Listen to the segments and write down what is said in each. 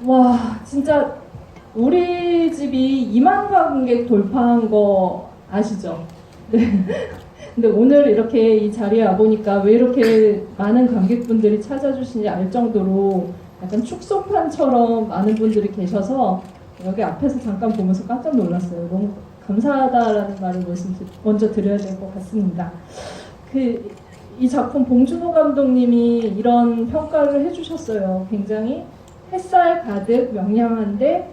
와, 진짜 우리 집이 2만 관객 돌파한 거 아시죠? 네. 근데 오늘 이렇게 이 자리에 와보니까 왜 이렇게 많은 관객분들이 찾아주시는지 알 정도로 약간 축소판처럼 많은 분들이 계셔서 여기 앞에서 잠깐 보면서 깜짝 놀랐어요. 너무 감사하다라는 말을 먼저 드려야 될 것 같습니다. 이 작품 봉준호 감독님이 이런 평가를 해주셨어요. 굉장히 햇살 가득 명량한데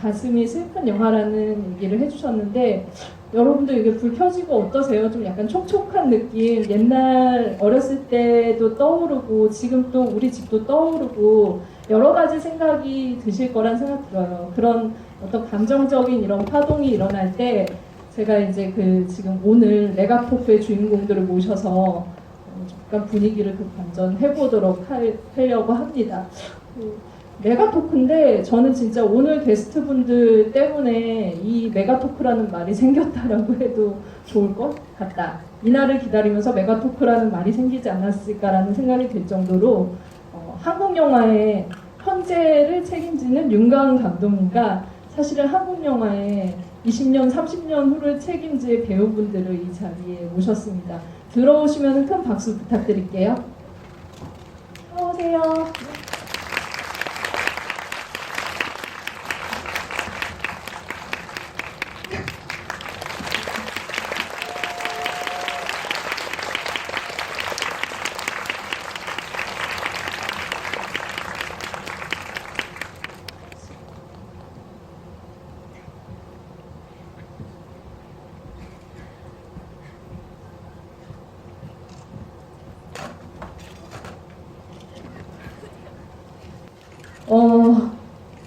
가슴이 슬픈 영화라는 얘기를 해주셨는데 여러분도 이게 불 켜지고 어떠세요? 좀 약간 촉촉한 느낌, 옛날 어렸을 때도 떠오르고 지금 또 우리 집도 떠오르고 여러 가지 생각이 드실 거란 생각 들어요. 그런 어떤 감정적인 이런 파동이 일어날 때 제가 이제 지금 오늘 메가토크의 주인공들을 모셔서 잠깐 분위기를 반전해보도록 하려고 합니다. 메가토크인데 저는 진짜 오늘 게스트분들 때문에 이 메가토크라는 말이 생겼다라고 해도 좋을 것 같다. 이날을 기다리면서 메가토크라는 말이 생기지 않았을까라는 생각이 들 정도로 한국 영화의 현재를 책임지는 윤가은 감독님과 사실은 한국 영화의 20년, 30년 후를 책임질 배우분들을 이 자리에 모셨습니다. 들어오시면 큰 박수 부탁드릴게요. 들어오세요.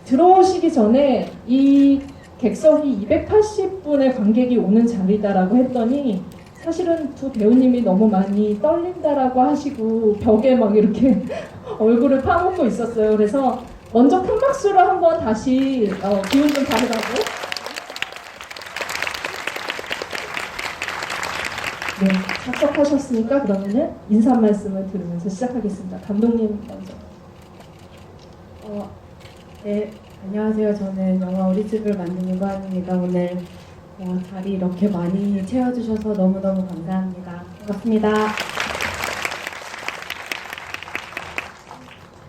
들어오시기 전에 이 객석이 280분의 관객이 오는 자리다라고 했더니 사실은 두 배우님이 너무 많이 떨린다라고 하시고 벽에 막 이렇게 얼굴을 파묻고 있었어요. 그래서 먼저 큰 박수로 한번 다시 기운 좀 받으라고. 네, 착석하셨으니까 그러면은 인사 말씀을 들으면서 시작하겠습니다. 감독님 먼저. 네, 안녕하세요. 저는 영화 우리 집을 만든 윤가은입니다. 오늘 자리 이렇게 많이 채워주셔서 너무너무 감사합니다. 반갑습니다.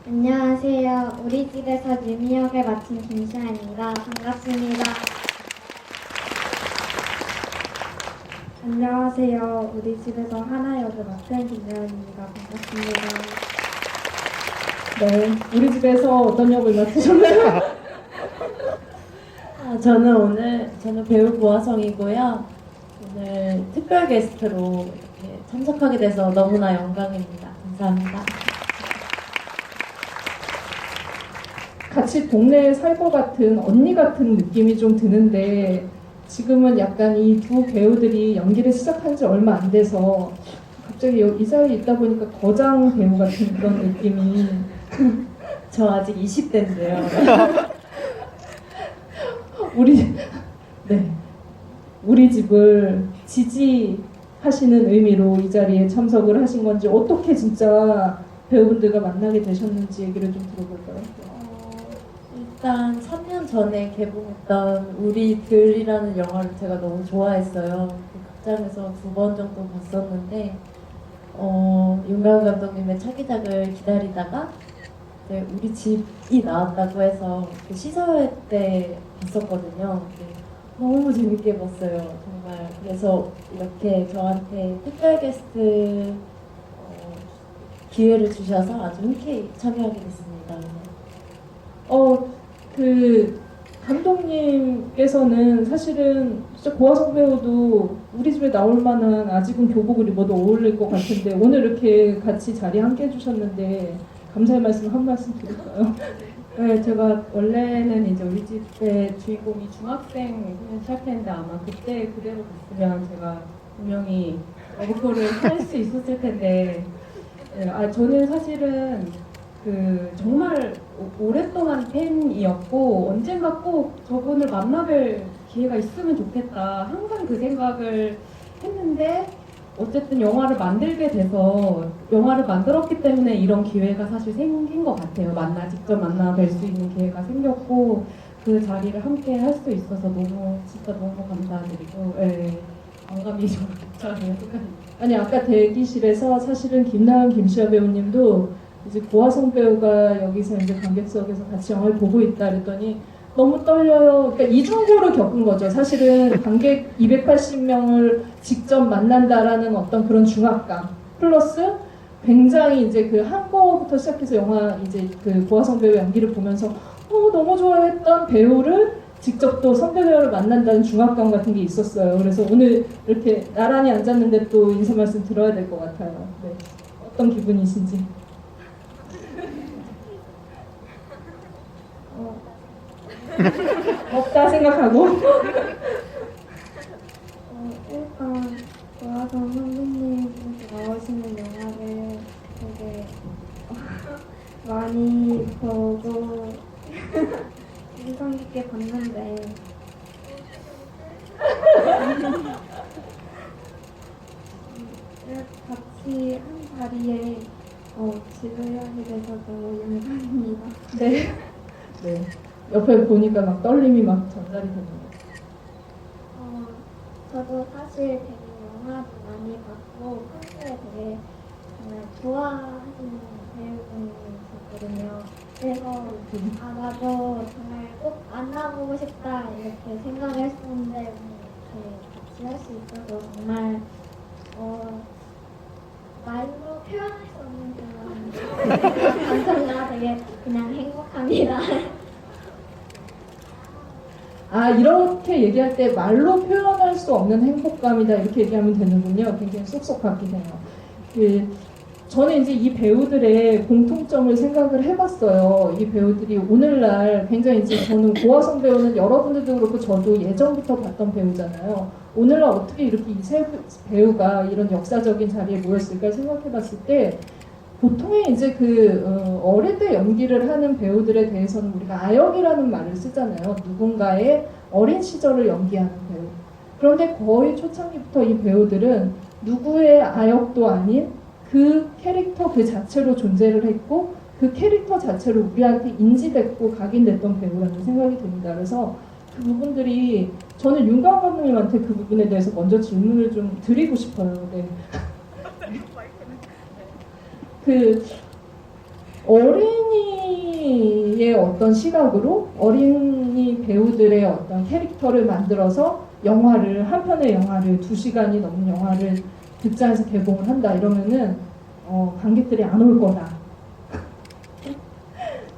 안녕하세요. 우리 집에서 유미 역을 맡은 김시아입니다. 반갑습니다. 안녕하세요. 우리 집에서 하나 역을 맡은 김예원입니다. 반갑습니다. 네, 우리 집에서 어떤 역을 맡으셨나요? 저는 배우 고아성이고요. 오늘 특별 게스트로 이렇게 참석하게 돼서 너무나 영광입니다. 감사합니다. 같이 동네에 살 것 같은 언니 같은 느낌이 좀 드는데 지금은 약간 이 두 배우들이 연기를 시작한 지 얼마 안 돼서 갑자기 이 자리에 있다 보니까 거장 배우 같은 그런 느낌이 저 아직 20대인데요. 우리 집을 지지하시는 의미로 이 자리에 참석을 하신 건지 어떻게 진짜 배우분들과 만나게 되셨는지 얘기를 좀 들어볼까요? 일단 3년 전에 개봉했던 우리들이라는 영화를 제가 너무 좋아했어요. 극장에서 2번 정도 봤었는데 윤가은 감독님의 차기작을 기다리다가 우리 집이 나왔다고 해서 그 시사회 때 봤었거든요. 너무 재밌게 봤어요. 정말. 그래서 이렇게 저한테 특별 게스트 기회를 주셔서 아주 흔쾌히 참여하게 됐습니다. 감독님께서는 사실은 진짜 고아성 배우도 우리 집에 나올 만한 아직은 교복을 입어도 어울릴 것 같은데 오늘 이렇게 같이 자리 함께 해주셨는데 감사의 말씀 한 말씀 드릴까요? 네, 제가 원래는 이제 우리 집의 주인공이 중학생 시작했는데 아마 그때 그대로 갔으면 제가 분명히 러브콜을 할 수 있었을 텐데 저는 사실은 정말 오랫동안 팬이었고 언젠가 꼭 저분을 만나뵐 기회가 있으면 좋겠다 항상 그 생각을 했는데 어쨌든 영화를 만들게 돼서 영화를 만들었기 때문에 이런 기회가 사실 생긴 것 같아요. 직접 만나 뵐 수 있는 기회가 생겼고 그 자리를 함께 할 수 있어서 진짜 너무 감사드리고 예, 영감이 좀 저는 아니 아까 대기실에서 사실은 김나은 김시아 배우님도 이제 고화성 배우가 여기서 이제 관객석에서 같이 영화를 보고 있다 그랬더니 너무 떨려요. 그러니까 이중고를 겪은 거죠. 사실은 관객 280명을 직접 만난다라는 어떤 그런 중압감 플러스 굉장히 이제 그 한국부터 시작해서 영화 이제 그 고화성 배우 연기를 보면서 너무 좋아했던 배우를 직접 또 선배 배우를 만난다는 중압감 같은 게 있었어요. 그래서 오늘 이렇게 나란히 앉았는데 또 인사 말씀 들어야 될 것 같아요. 네. 어떤 기분이신지. 없다 생각하고. 일단 고아성 선배님 나오시는 영화를 되게 많이 보고 인상 깊게 봤는데 같이 한 자리에 지도하게 돼서 너무 영광입니다. 네. 네. 옆에 보니까 막 떨림이 막 전달이 되네요. 저도 사실 되게 영화도 많이 봤고 평소에 되게 정말 좋아하시는 배우분이 있었거든요. 그래서 나도 정말 꼭 만나보고 싶다 이렇게 생각을 했었는데 이렇게 같이 할 수 있어서 정말 말로 표현할 수 없는 그런 감정과 되게 그냥 행복합니다. 이렇게 얘기할 때 말로 표현할 수 없는 행복감이다 이렇게 얘기하면 되는군요. 굉장히 쏙쏙 바뀌네요. 저는 이제 이 배우들의 공통점을 생각을 해봤어요. 이 배우들이 오늘날 굉장히 이제 저는 고화성 배우는 여러분들도 그렇고 저도 예전부터 봤던 배우잖아요. 오늘날 어떻게 이렇게 이 세 배우가 이런 역사적인 자리에 모였을까 생각해봤을 때 보통의 이제 어릴 때 연기를 하는 배우들에 대해서는 우리가 아역이라는 말을 쓰잖아요. 누군가의 어린 시절을 연기하는 배우. 그런데 거의 초창기부터 이 배우들은 누구의 아역도 아닌 그 캐릭터 그 자체로 존재를 했고 그 캐릭터 자체로 우리한테 인지됐고 각인됐던 배우라는 생각이 듭니다. 그래서 그 부분들이 저는 윤가은 감독님한테 그 부분에 대해서 먼저 질문을 좀 드리고 싶어요. 네. 어린이의 어떤 시각으로 어린이 배우들의 어떤 캐릭터를 만들어서 한 편의 영화를 2시간이 넘는 영화를 극장에서 개봉을 한다 이러면은 관객들이 안 올 거다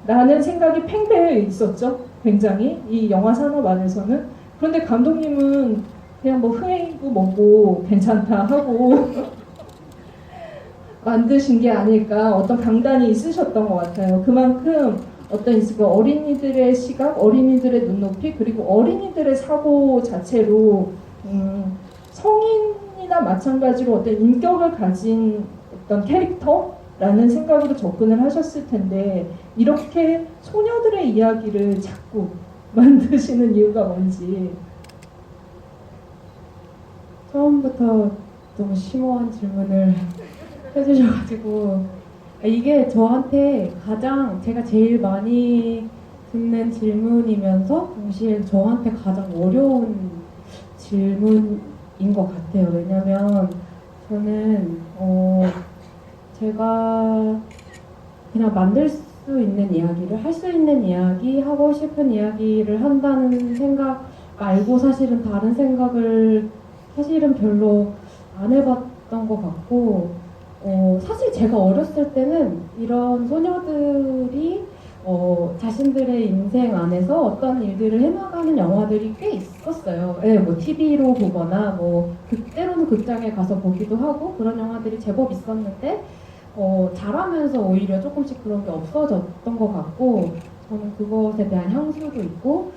라는 생각이 팽배해 있었죠. 굉장히 이 영화 산업 안에서는. 그런데 감독님은 그냥 뭐 흥행이고 뭐고 괜찮다 하고 만드신 게 아닐까 어떤 강단이 있으셨던 것 같아요. 그만큼 어떤 어린이들의 시각, 어린이들의 눈높이 그리고 어린이들의 사고 자체로 성인이나 마찬가지로 어떤 인격을 가진 어떤 캐릭터라는 생각으로 접근을 하셨을 텐데 이렇게 소녀들의 이야기를 자꾸 만드시는 이유가 뭔지. 처음부터 너무 심오한 질문을 해주셔가지고 이게 저한테 제가 제일 많이 듣는 질문이면서 동시에 저한테 가장 어려운 질문인 것 같아요. 왜냐면 저는 제가 그냥 만들 수 있는 이야기를 할 수 있는 이야기 하고 싶은 이야기를 한다는 생각 말고 사실은 다른 생각을 사실은 별로 안 해봤던 것 같고 사실 제가 어렸을 때는 이런 소녀들이 자신들의 인생 안에서 어떤 일들을 해나가는 영화들이 꽤 있었어요. 네, 뭐 TV로 보거나 뭐 때로는 극장에 가서 보기도 하고 그런 영화들이 제법 있었는데 자라면서 오히려 조금씩 그런 게 없어졌던 것 같고 저는 그것에 대한 향수도 있고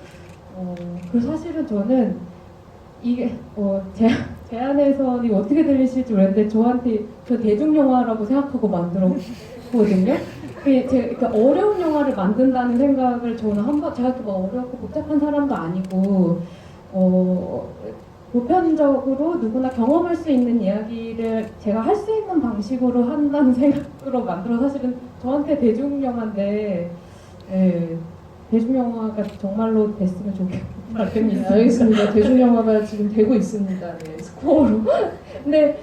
그 사실은 저는 이게 제 안에서는 어떻게 들리실지 모르겠는데 저한테 대중영화라고 생각하고 만들었거든요. 제가 어려운 영화를 만든다는 생각을 저는 제가 막 어렵고 복잡한 사람도 아니고 보편적으로 누구나 경험할 수 있는 이야기를 제가 할 수 있는 방식으로 한다는 생각으로 만들어 사실은 저한테 대중영화인데 예, 대중영화가 정말로 됐으면 좋겠는 바람이 네, 있습니다. 알겠습니다. 대중영화가 지금 되고 있습니다. 네, 스코어로. 근데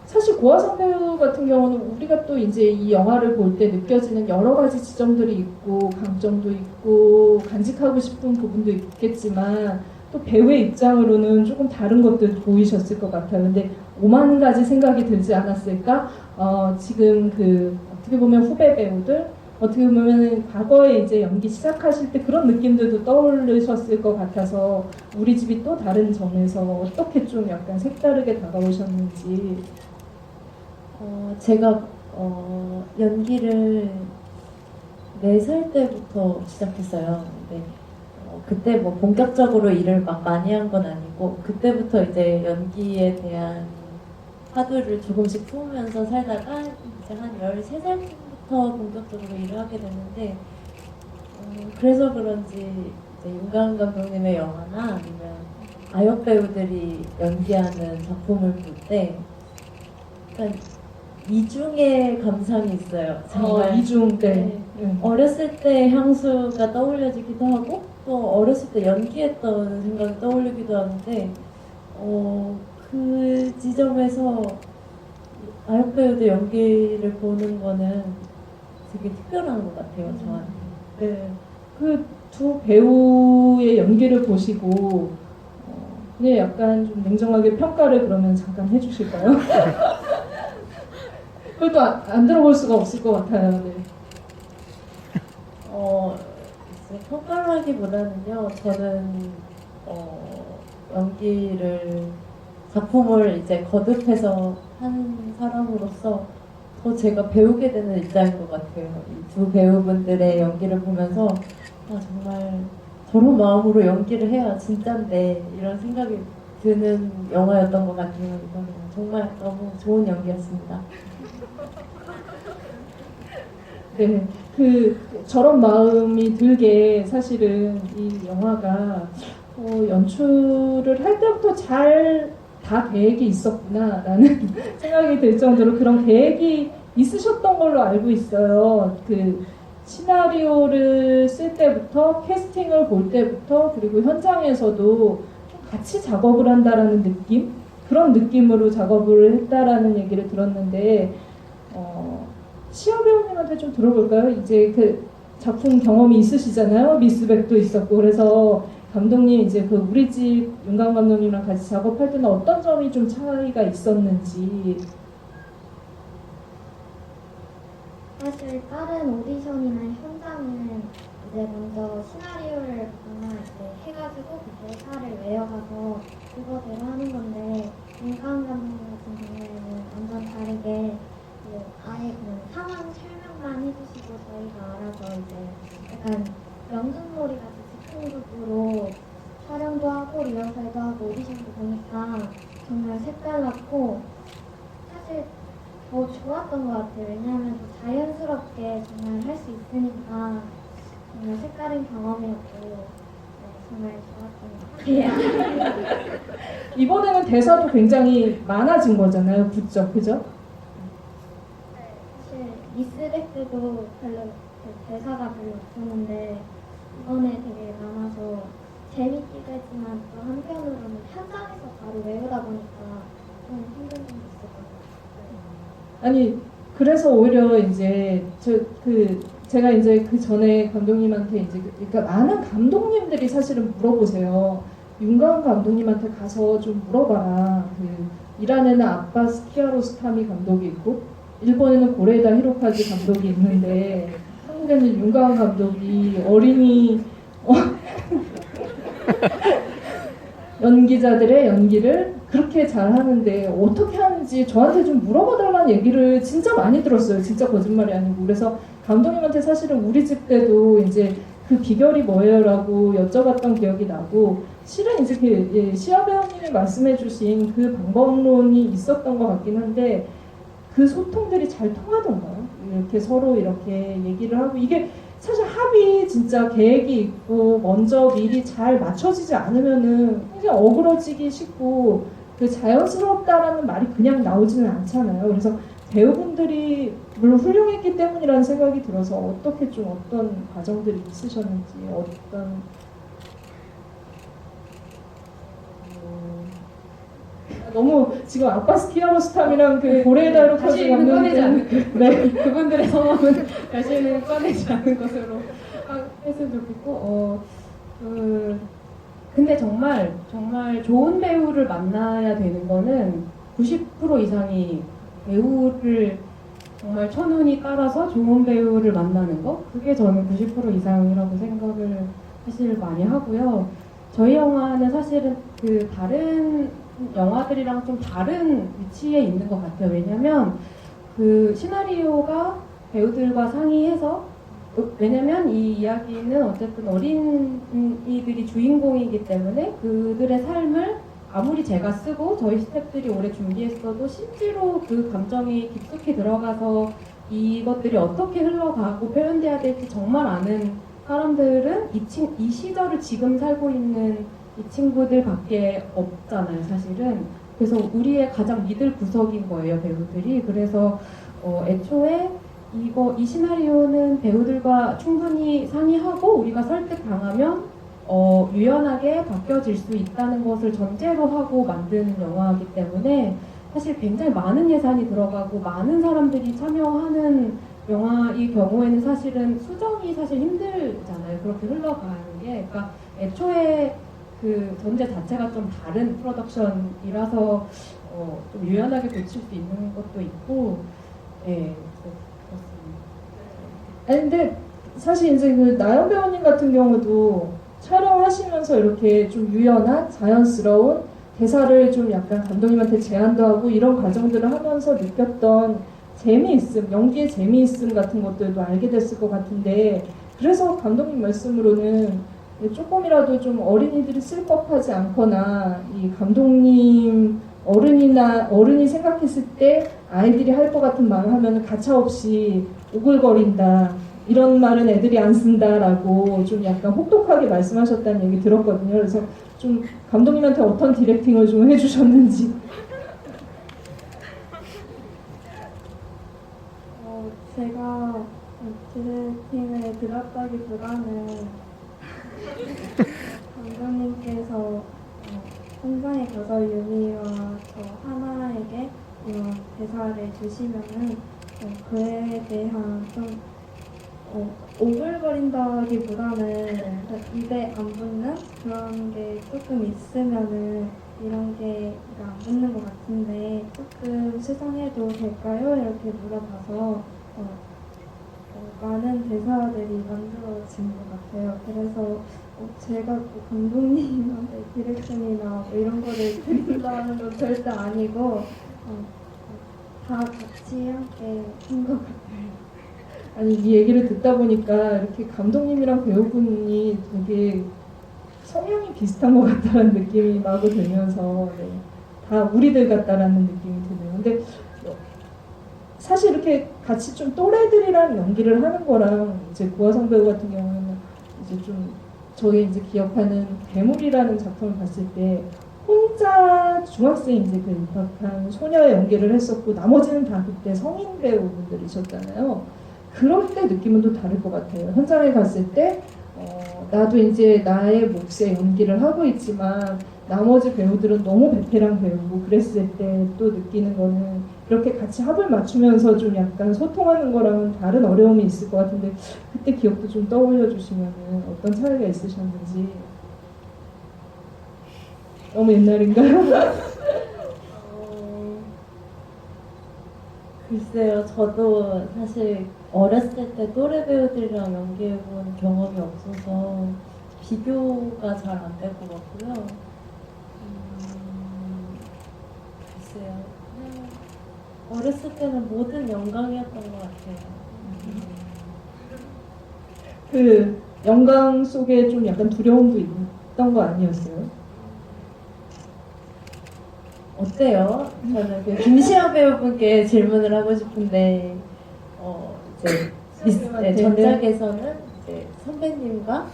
사실 고화성 배우 같은 경우는 우리가 또 이제 이 영화를 볼 때 느껴지는 여러 가지 지점들이 있고 강점도 있고 간직하고 싶은 부분도 있겠지만 또 배우의 입장으로는 조금 다른 것들 보이셨을 것 같아요. 근데 5만 가지 생각이 들지 않았을까? 지금 그 어떻게 보면 후배 배우들 어떻게 보면 과거에 이제 연기 시작하실 때 그런 느낌들도 떠올리셨을 것 같아서 우리 집이 또 다른 점에서 어떻게 좀 약간 색다르게 다가오셨는지. 제가 연기를 4살 때부터 시작했어요. 근데 그때 뭐 본격적으로 일을 막 많이 한 건 아니고 그때부터 이제 연기에 대한 화두를 조금씩 품으면서 살다가 이제 한 13살부터 본격적으로 일을 하게 됐는데 그래서 그런지 이제 윤가은 감독님의 영화나 아니면 아역 배우들이 연기하는 작품을 볼 때 약간 이중의 감상이 있어요. 정말 이중 때. 네. 네. 어렸을 때 향수가 떠올려지기도 하고 또 어렸을 때 연기했던 생각이 떠올리기도 하는데 그 지점에서 아역 배우들 연기를 보는 거는 되게 특별한 것 같아요, 저한테. 네. 그 두 배우의 연기를 보시고 그냥 약간 좀 냉정하게 평가를 그러면 잠깐 해주실까요? 그것도 안 들어볼 수가 없을 것 같아요. 네. 글쎄, 평가를 하기보다는요, 저는 연기를 작품을 이제 거듭해서 한 사람으로서 더 제가 배우게 되는 입장인 것 같아요. 이 두 배우분들의 연기를 보면서 정말 저런 마음으로 연기를 해야 진짠데 이런 생각이 드는 영화였던 것 같아요. 이거는 정말 너무 좋은 연기였습니다. 네, 저런 마음이 들게 사실은 이 영화가 연출을 할 때부터 잘 다 계획이 있었구나라는 생각이 들 정도로 그런 계획이 있으셨던 걸로 알고 있어요. 그 시나리오를 쓸 때부터 캐스팅을 볼 때부터 그리고 현장에서도 좀 같이 작업을 한다라는 느낌? 그런 느낌으로 작업을 했다라는 얘기를 들었는데 시아 배우님한테 좀 들어볼까요? 이제 그 작품 경험이 있으시잖아요. 미스백도 있었고 그래서 감독님 이제 그 우리 집 윤가은 감독님이랑 같이 작업할 때는 어떤 점이 좀 차이가 있었는지. 사실 다른 오디션이나 현장은 이제 먼저 시나리오를 보거나 이제 해가지고 그 대사를 외워가서 그거대로 하는 건데 윤가은 감독님 같은 경우에는 완전 다르게 아예 그냥 상황 설명만 해주시고 저희가 알아서 이제 약간 명중놀이 같이 즉흥적으로 촬영도 하고 리허설도 하고 오디션도 보니까 정말 색달랐고 사실 더 좋았던 것 같아요. 왜냐하면 더 자연스럽게 정말 할 수 있으니까 정말 색다른 경험이었고 정말 좋았던 것 같아요. 이번에는 대사도 굉장히 많아진 거잖아요. 붙죠, 그죠? 사실 미스백 때도 별로 대사가 별로 없었는데 이번에 되게 많아서 재밌기도 했지만 또 한편으로는 현장에서 바로 외우다 보니까 좀 힘든 점도 있을 것 같아요. 아니 그래서 오히려 이제 제가 이제 그 전에 감독님한테 이제 그러니까 많은 감독님들이 사실은 물어보세요. 윤가은 감독님한테 가서 좀 물어봐라. 그 이란에는 아바스 키아로스타미 감독이 있고 일본에는 고레다 히로카즈 감독이 있는데 한국에는 윤가은 감독이 어린이 연기자들의 연기를 그렇게 잘 하는데 어떻게 하는지 저한테 좀 물어봐달라는 얘기를 진짜 많이 들었어요. 진짜 거짓말이 아니고. 그래서 감독님한테 사실은 우리 집 때도 이제 그 비결이 뭐예요라고 여쭤봤던 기억이 나고 실은 이제 시아 배우님이 말씀해주신 그 방법론이 있었던 것 같긴 한데 그 소통들이 잘 통하던가요? 이렇게 서로 이렇게 얘기를 하고 이게 사실 합이 진짜 계획이 있고 먼저 미리 잘 맞춰지지 않으면은 굉장히 어그러지기 쉽고 그 자연스럽다라는 말이 그냥 나오지는 않잖아요. 그래서 배우분들이 물론 훌륭했기 때문이라는 생각이 들어서 어떻게 좀 어떤 과정들이 있으셨는지 어떤 너무 지금 아빠스 키아로스탐이랑 그 고래의 다이로까지 다시는 꺼내지 않는 네. 그분들의 성함은 다시는 꺼내지 않는 것으로 했으면 좋겠고 근데 정말 좋은 배우를 만나야 되는 거는 90% 이상이 배우를 정말 천운이 깔아서 좋은 배우를 만나는 거 그게 저는 90% 이상이라고 생각을 사실 많이 하고요. 저희 영화는 사실은 그 다른 영화들이랑 좀 다른 위치에 있는 것 같아요. 왜냐면 그 시나리오가 배우들과 상의해서 왜냐면 이 이야기는 어쨌든 어린이들이 주인공이기 때문에 그들의 삶을 아무리 제가 쓰고 저희 스태프들이 오래 준비했어도 실제로 그 감정이 깊숙이 들어가서 이것들이 어떻게 흘러가고 표현돼야 될지 정말 아는 사람들은 이 시절을 지금 살고 있는 이 친구들밖에 없잖아요, 사실은. 그래서 우리의 가장 믿을 구석인 거예요, 배우들이. 그래서 애초에 이 시나리오는 배우들과 충분히 상의하고 우리가 설득당하면 유연하게 바뀌어질 수 있다는 것을 전제로 하고 만든 영화이기 때문에 사실 굉장히 많은 예산이 들어가고 많은 사람들이 참여하는 영화의 경우에는 사실은 수정이 사실 힘들잖아요. 그렇게 흘러가는 게. 그러니까 애초에 그 전제 자체가 좀 다른 프로덕션이라서 좀 유연하게 고칠 수 있는 것도 있고, 네, 그렇습니다. 아니 근데 사실 이제 그 나연 배우님 같은 경우도 촬영하시면서 이렇게 좀 유연한 자연스러운 대사를 좀 약간 감독님한테 제안도 하고 이런 과정들을 하면서 느꼈던 재미있음, 연기의 재미있음 같은 것들도 알게 됐을 것 같은데 그래서 감독님 말씀으로는 조금이라도 좀 어린이들이 쓸 법하지 않거나 이 감독님 어른이 생각했을 때 아이들이 할 것 같은 말을 하면 가차없이 오글거린다 이런 말은 애들이 안 쓴다라고 좀 약간 혹독하게 말씀하셨다는 얘기 들었거든요. 그래서 좀 감독님한테 어떤 디렉팅을 좀 해주셨는지. 제가 디렉팅을 들었다기보다는 감독님께서 현장에 가서 유미와 저 하나에게 이런 대사를 주시면은 그에 대한 좀 오글거린다기보다는 입에 안 붙는 그런 게 조금 있으면은 이런 게 안 붙는 것 같은데 조금 수정해도 될까요? 이렇게 물어봐서 많은 대사들이 만들어진 것 같아요. 그래서 제가 또 감독님한테 디렉션이나 뭐 이런 거를 드린다는 건 절대 아니고 다 같이 함께 한 것 같아요. 아니 이 얘기를 듣다 보니까 이렇게 감독님이랑 배우분이 되게 성향이 비슷한 것 같다는 느낌이 마구 들면서 네, 다 우리들 같다라는 느낌이 드네요. 근데 사실 이렇게 같이 좀 또래들이랑 연기를 하는 거랑 이제 고화성 배우 같은 경우는 이제 좀 저희 이제 기억하는 괴물이라는 작품을 봤을 때 혼자 중학생 이제 그 입학한 소녀의 연기를 했었고 나머지는 다 그때 성인 배우분들이셨잖아요. 그럴 때 느낌은 또 다를 것 같아요. 현장에 갔을 때 나도 이제 나의 몫의 연기를 하고 있지만 나머지 배우들은 너무 베테랑 배우고 그랬을 때 또 느끼는 거는 이렇게 같이 합을 맞추면서 좀 약간 소통하는 거랑은 다른 어려움이 있을 것 같은데 그때 기억도 좀 떠올려 주시면 어떤 차이가 있으셨는지. 너무 옛날인가요? 글쎄요, 저도 사실 어렸을 때 또래 배우들이랑 연기해본 경험이 없어서 비교가 잘 안 될 것 같고요. 글쎄요, 그냥 어렸을 때는 모든 영광이었던 것 같아요. 그 영광 속에 좀 약간 두려움도 있던 거 아니었어요? 어때요? 저는 그 김시아 배우분께 질문을 하고 싶은데 이제 전작에서는 이제 선배님과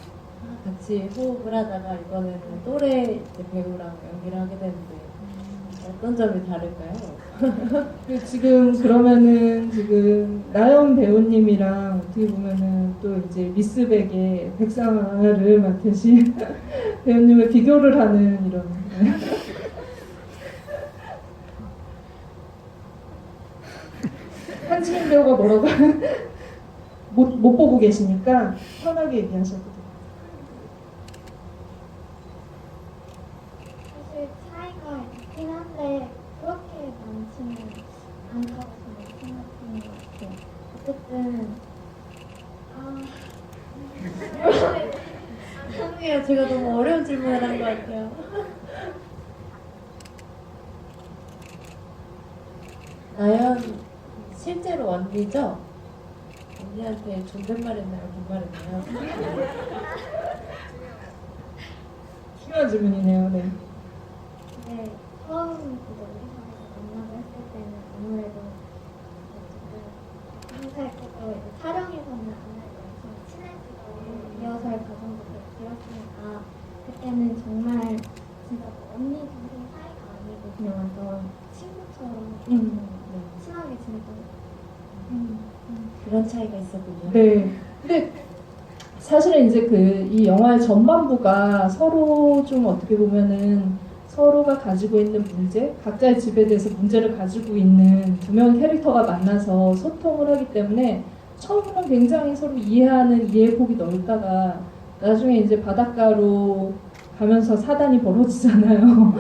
같이 호흡을 하다가 이번에는 또래 이제 배우랑 연기를 하게 되는데 어떤 점이 다를까요? 지금 그러면은 지금 나연 배우님이랑 어떻게 보면은 또 이제 미스백의 백상아를 맡으신 배우님을 비교를 하는 이런. 한지민 배우가 뭐라고 못 보고 계시니까 편하게 얘기하셔도 돼요. 사실 차이가 있긴 한데 그렇게 많지는 않다고 저는 생각하는 것 같아요. 어쨌든 죄송해요. 제가 너무 어려운 질문을 한 것 같아요. 나연 실제로 언니죠? 언니한테 존댓말했나요? 반말했나요? 중요한 질문이네요. 네. 네, 처음 이제 우리 사회에서 만나고 했을 때는 아무래도 항상 했고 이제 촬영에서는 아무래도 엄청 친해지고 리허설 과정도 되게 길었으니까 그때는 정말 진짜 뭐 언니 동생 사이가 아니고 그냥 완전 친구처럼 친하게 지냈던 것 같아요. 그런 차이가 있었군요. 네. 근데 사실은 이제 이 영화의 전반부가 서로 좀 어떻게 보면은 서로가 가지고 있는 문제, 각자의 집에 대해서 문제를 가지고 있는 두 명의 캐릭터가 만나서 소통을 하기 때문에 처음에는 굉장히 서로 이해하는 이해폭이 넓다가 나중에 이제 바닷가로 가면서 사단이 벌어지잖아요.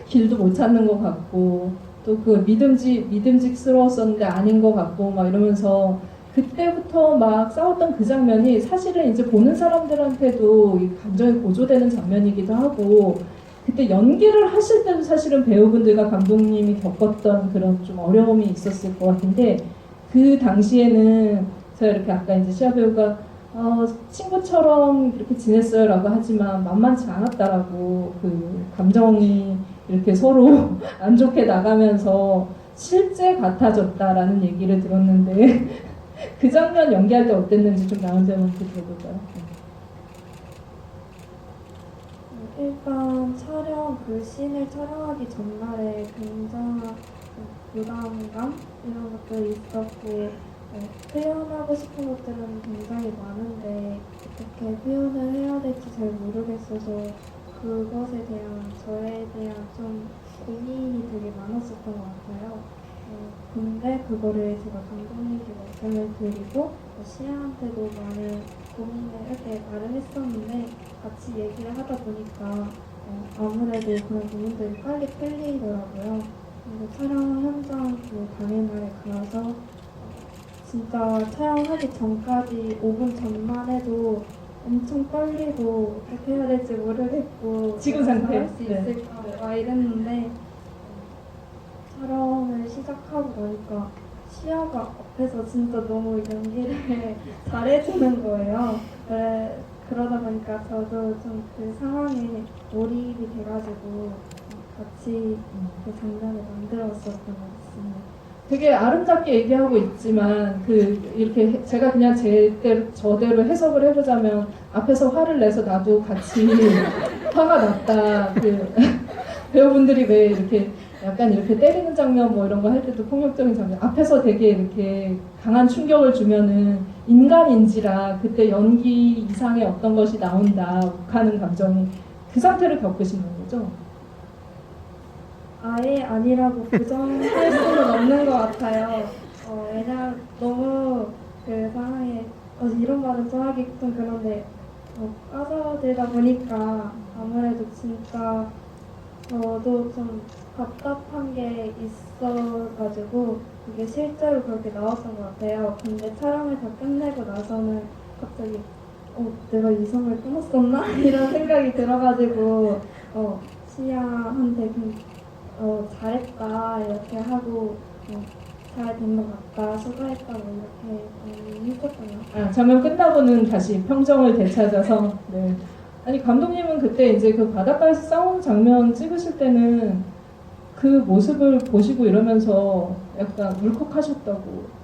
길도 못 찾는 것 같고 또 그 믿음직스러웠었는데 아닌 것 같고 막 이러면서 그때부터 막 싸웠던 그 장면이 사실은 이제 보는 사람들한테도 이 감정이 고조되는 장면이기도 하고 그때 연기를 하실 때도 사실은 배우분들과 감독님이 겪었던 그런 좀 어려움이 있었을 것 같은데 그 당시에는 제가 이렇게 아까 이제 시아 배우가 친구처럼 이렇게 지냈어요라고 하지만 만만치 않았다라고 그 감정이 이렇게 서로 안 좋게 나가면서 실제 같아졌다라는 얘기를 들었는데 그 장면 연기할 때 어땠는지 좀 나은 배우한테 들어볼까요? 일단 그 씬을 촬영하기 전날에 굉장한 부담감 이런 것들이 있었고 표현하고 싶은 것들은 굉장히 많은데 어떻게 표현을 해야 될지 잘 모르겠어서 그것에 대한 저에 대한 좀 고민이 되게 많았었던 것 같아요. 근데 그거를 제가 감독님께 말씀을 드리고 시아한테도 많은 고민을 이렇게 말을 했었는데 같이 얘기를 하다 보니까 아무래도 그런 부분들이 빨리 풀리더라고요. 그래서 촬영 현장 그 당일날에 가서 진짜 촬영하기 전까지 5분 전만 해도 엄청 떨리고 어떻게 해야 될지 모르겠고 지금 상태? 할 수 있을까 막 이랬는데 촬영을 시작하고 나니까 시아가 앞에서 진짜 너무 연기를 잘해주는 거예요. 그러다 보니까 저도 좀 그 상황에 몰입이 돼가지고 같이 그 장면을 만들었었던 것 같습니다. 되게 아름답게 얘기하고 있지만 이렇게 제가 그냥 저대로 해석을 해보자면 앞에서 화를 내서 나도 같이 화가 났다. 배우분들이 왜 이렇게 약간 이렇게 때리는 장면 뭐 이런 거 할 때도 폭력적인 장면 앞에서 되게 이렇게 강한 충격을 주면은 인간인지라 그때 연기 이상의 어떤 것이 나온다 욱하는 감정이 그 상태를 겪으신 거죠? 아예 아니라고 부정할 수는 없는 것 같아요. 왜냐면 너무 그 상황에 이런 말은 좀 하기 좀 그런데 빠져들다 보니까 아무래도 진짜 저도 좀 답답한 게 있어가지고 그게 실제로 그렇게 나왔던 것 같아요. 근데 촬영을 다 끝내고 나서는 갑자기 내가 이성을 끊었었나? 이런 생각이 들어가지고 시아한테 잘했다 이렇게 하고 잘 된 것 같다 수고했다 뭐 이렇게 했었거든요. 장면 끝나고는 다시 평정을 되찾아서 네. 아니 감독님은 그때 이제 그 바닷가에서 싸우는 장면 찍으실 때는 그 모습을 보시고 이러면서 약간 울컥하셨다고.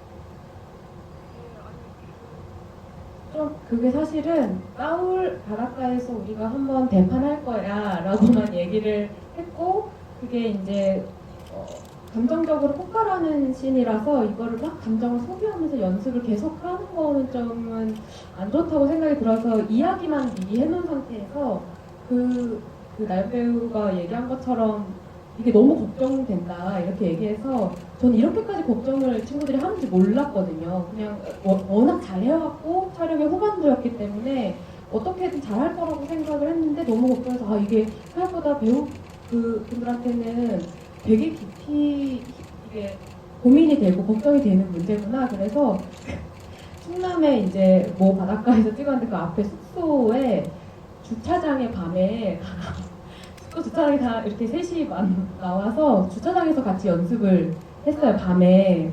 좀 그게 사실은 나울 바닷가에서 우리가 한번 대판할 거야라고만 얘기를 했고 그게 이제 감정적으로 폭발하는 씬이라서 이거를 막 감정을 소비하면서 연습을 계속 하는 거는 좀은 안 좋다고 생각이 들어서 이야기만 미리 해놓은 상태에서 그 나연 배우가 얘기한 것처럼 이게 너무 걱정된다 이렇게 얘기해서 저는 이렇게까지 걱정을 친구들이 하는지 몰랐거든요. 그냥 워낙 잘 해왔고 촬영의 후반부였기 때문에 어떻게든 잘할 거라고 생각을 했는데 너무 걱정해서 아 이게 생각보다 배우 분들한테는 되게 깊이 이게 고민이 되고 걱정이 되는 문제구나. 그래서 충남에 이제 모 바닷가에서 찍었는데 그 앞에 숙소에 주차장에 밤에 숙소 주차장에 다 이렇게 셋이 나와서 주차장에서 같이 연습을 했어요. 밤에.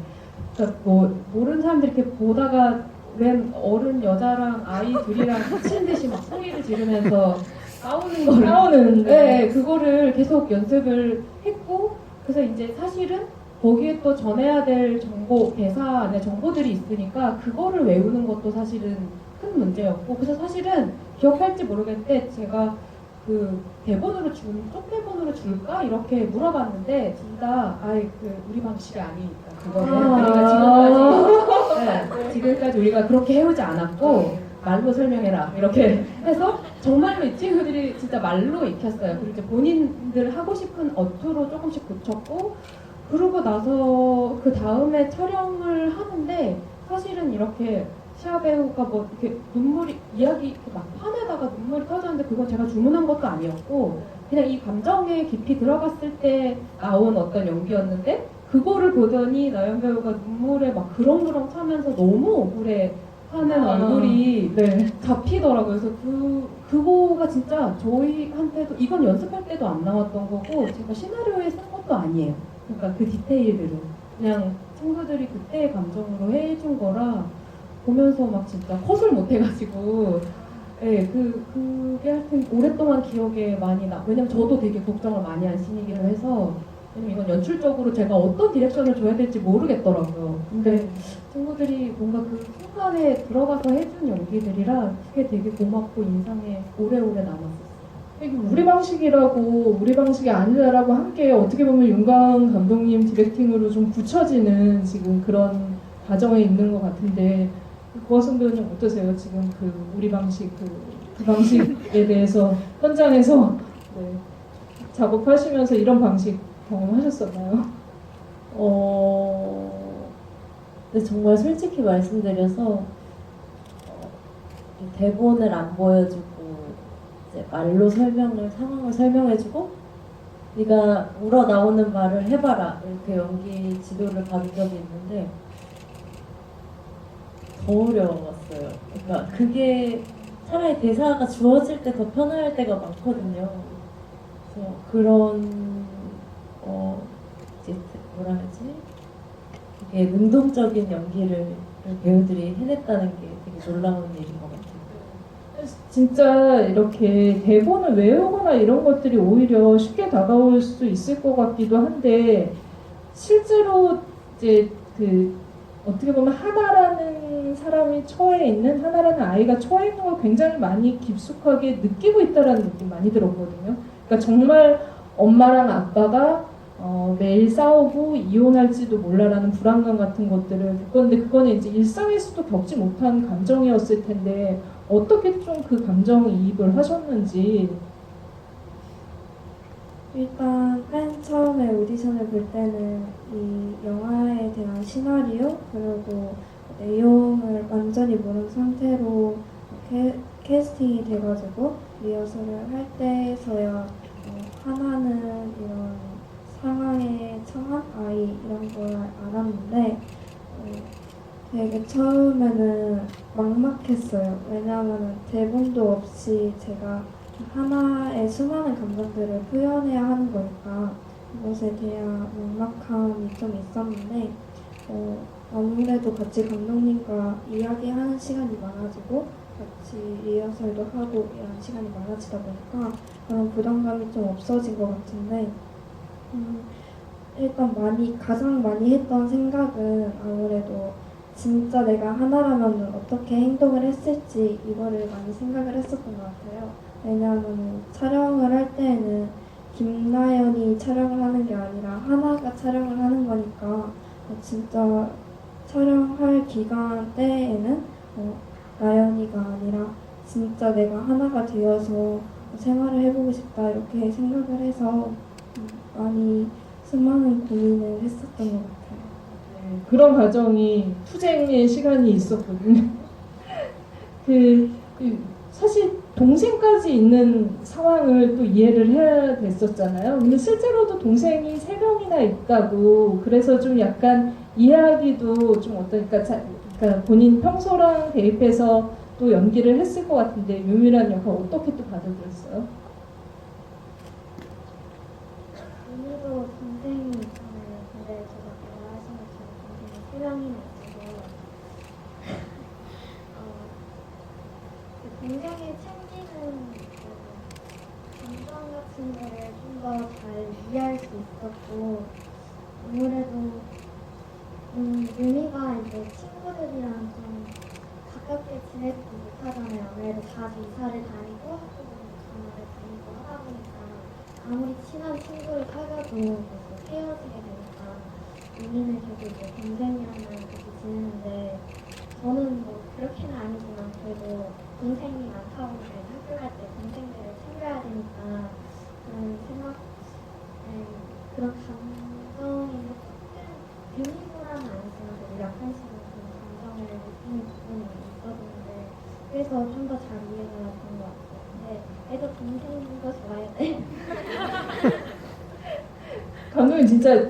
그러니까 뭐 모르는 사람들이 이렇게 보다가 웬 어른 여자랑 아이 둘이랑 미친 듯이 막 소리를 지르면서 싸우는 네, 그거를 계속 연습을 했고 그래서 이제 사실은 거기에 또 전해야 될 정보, 대사 안에 정보들이 있으니까 그거를 외우는 것도 사실은 큰 문제였고 그래서 사실은 기억할지 모르겠는데 제가 그 대본으로 쪽대본으로 줄까 이렇게 물어봤는데 둘 다 아예 그 우리 방식이 아니니까 그거는 우리가 지금까지 우리가 그렇게 해오지 않았고 말로 설명해라 이렇게 해서 정말로 이 친구들이 진짜 말로 익혔어요. 그리고 이제 본인들 하고 싶은 어투로 조금씩 고쳤고 그러고 나서 그 다음에 촬영을 하는데 사실은 이렇게 시아 배우가 뭐 이렇게 눈물이 이야기 이렇게 막 판에다가 눈물이 터졌는데 그건 제가 주문한 것도 아니었고 그냥 이 감정에 깊이 들어갔을 때 나온 어떤 연기였는데 그거를 보더니 나연 배우가 눈물에 막 그렁그렁 차면서 너무 억울해 하는 얼굴이 네. 잡히더라고요. 그래서 그거가 진짜 저희한테도 이건 연습할 때도 안 나왔던 거고 제가 시나리오에 쓴 것도 아니에요. 그러니까 그 디테일들은 그냥 친구들이 그때의 감정으로 해준 거라 보면서 막 진짜 컷을 못 해가지고 예, 그게 하여튼 오랫동안 기억에 많이 왜냐면 저도 되게 걱정을 많이 한 씬이기도 해서 왜냐면 이건 연출적으로 제가 어떤 디렉션을 줘야 될지 모르겠더라고요. 근데 친구들이 뭔가 그 순간에 들어가서 해준 연기들이라 그게 되게 고맙고 인상에 오래오래 남았었어요. 우리 방식이라고 우리 방식이 아니다라고 함께 어떻게 보면 윤강 감독님 디렉팅으로 좀 굳혀지는 지금 그런 과정에 있는 것 같은데 고화성 배우님 어떠세요? 지금 그 우리 방식 그 방식에 대해서 현장에서 네, 작업하시면서 이런 방식 경험하셨었나요? 근데 정말 솔직히 말씀드려서 대본을 안 보여주고 이제 말로 상황을 설명해주고 네가 우러 나오는 말을 해봐라 이렇게 연기 지도를 받은 적이 있는데 더 어려웠어요. 그러니까 그게 차라리 대사가 주어질 때 더 편할 때가 많거든요. 그래서 그런 이제 뭐라 하지? 되게 능동적인 연기를 배우들이 해냈다는 게 되게 놀라운 일인 것 같아요. 진짜 이렇게 대본을 외우거나 이런 것들이 오히려 쉽게 다가올 수 있을 것 같기도 한데 실제로 이제 그 어떻게 보면 하나라는 사람이 처해 있는 하나라는 아이가 처해 있는 걸 굉장히 많이 깊숙하게 느끼고 있다라는 느낌 많이 들었거든요. 그러니까 정말 엄마랑 아빠가 매일 싸우고 이혼할지도 몰라라는 불안감 같은 것들을 겪었는데 그거는 이제 일상에서도 겪지 못한 감정이었을 텐데 어떻게 좀 그 감정 이입을 하셨는지. 일단 맨 처음에 오디션을 볼 때는 이 영화에 대한 시나리오 그리고 내용을 완전히 모르는 상태로 캐스팅이 돼가지고 리허설을 할 때서야 하나는 이런 상황에 처한 아이 이런 걸 알았는데 되게 처음에는 막막했어요. 왜냐하면 대본도 없이 제가 하나의 수많은 감정들을 표현해야 하는 거니까 그것에 대한 막막함이 좀 있었는데 아무래도 같이 감독님과 이야기하는 시간이 많아지고 같이 리허설도 하고 이런 시간이 많아지다 보니까 그런 부담감이 좀 없어진 것 같은데 일단 가장 많이 했던 생각은 아무래도 진짜 내가 하나라면 어떻게 행동을 했을지 이거를 많이 생각을 했었던 것 같아요. 왜냐하면 촬영을 할 때에는 김나연이 촬영을 하는 게 아니라 하나가 촬영을 하는 거니까 진짜 촬영할 기간 때에는 나연이가 아니라 진짜 내가 하나가 되어서 생활을 해보고 싶다 이렇게 생각을 해서 많이 수많은 고민을 했었던 것 같아요. 네, 그런 과정이 투쟁의 시간이 있었거든요. 사실 동생까지 있는 상황을 또 이해를 해야 됐었잖아요. 근데 실제로도 동생이 3명이나 있다고 그래서 좀 약간 이해하기도 좀 어떠니까 그러니까 본인 평소랑 대입해서 또 연기를 했을 것 같은데 유미란 역할 어떻게 또 받아들였어요? 오늘도 동생이 있잖아요. 근데 제가 말하신 것처럼 동생이 3명이나 있어서 그 동생이 챙기는 감정 같은 거를 좀 더 잘 이해할 수 있었고 아무래도 유미가 이제 친구들이랑 좀 가깝게 지내지 못하잖아요. 아무래도 자주 이사를 다니고 학교도 전화를 다니고 하다 보니까 아무리 친한 친구를 사귀어도 계속 헤어지게 되니까 유미는 계속 이제 동생이랑만 계속 지내는데 저는 뭐 그렇게는 아니지만 그래도 동생이 많다 보니까 학교 갈 때 동생들을 챙겨야 되니까 그런 생각, 그런 감정이 조금 유미보다는 아니지만 그래도 약간씩은 그런 감정을 느끼는 부분이 있었는데 그래서 좀 더 잘 이해가 된 것 같아요. 근데 애도 동생도 좋아야 돼. 감독님 진짜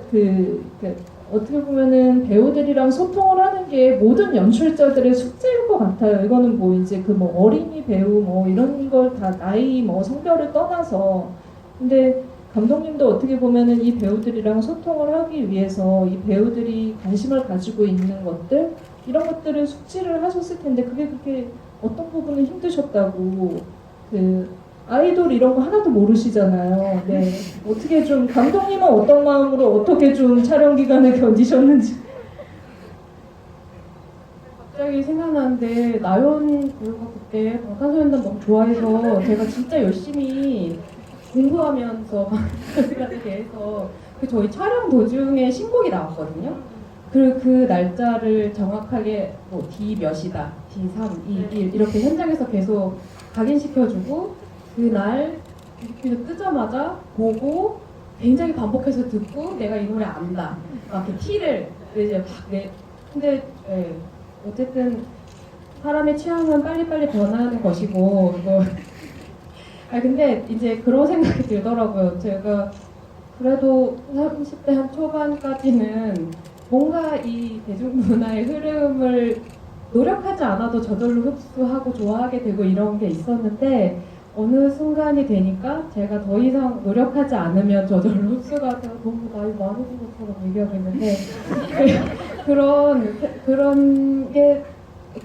어떻게 보면은 배우들이랑 소통을 하는 게 모든 연출자들의 숙제일 것 같아요. 이거는 뭐 이제 그 뭐 어린이 배우 뭐 이런 걸 다 나이 뭐 성별을 떠나서 근데 감독님도 어떻게 보면은 이 배우들이랑 소통을 하기 위해서 이 배우들이 관심을 가지고 있는 것들 이런 것들을 숙지를 하셨을 텐데 그게 그렇게 어떤 부분은 힘드셨다고 아이돌 이런 거 하나도 모르시잖아요. 네. 어떻게 좀 감독님은 어떤 마음으로 어떻게 좀 촬영 기간을 견디셨는지. 갑자기 생각나는데 나연 배우가 그때 방탄소년단 너무 좋아해서 제가 진짜 열심히 공부하면서 방탄소년단에 대해서 저희 촬영 도중에 신곡이 나왔거든요. 그 날짜를 정확하게 뭐 D 몇이다, D3, 2, 1 이렇게 현장에서 계속 각인시켜주고 그날 뮤직비디오 뜨자마자 보고 굉장히 반복해서 듣고 내가 이 노래 안다. 막 이렇게 티를 이제 막 근데 어쨌든 사람의 취향은 빨리빨리 변하는 것이고 근데 이제 그런 생각이 들더라고요. 제가 그래도 30대 한 초반까지는 뭔가 이 대중문화의 흐름을 노력하지 않아도 저절로 흡수하고 좋아하게 되고 이런 게 있었는데 어느 순간이 되니까 제가 더 이상 노력하지 않으면 저절로 흡수가 돼서 너무 나이 많으신 것처럼 얘기하고 있는데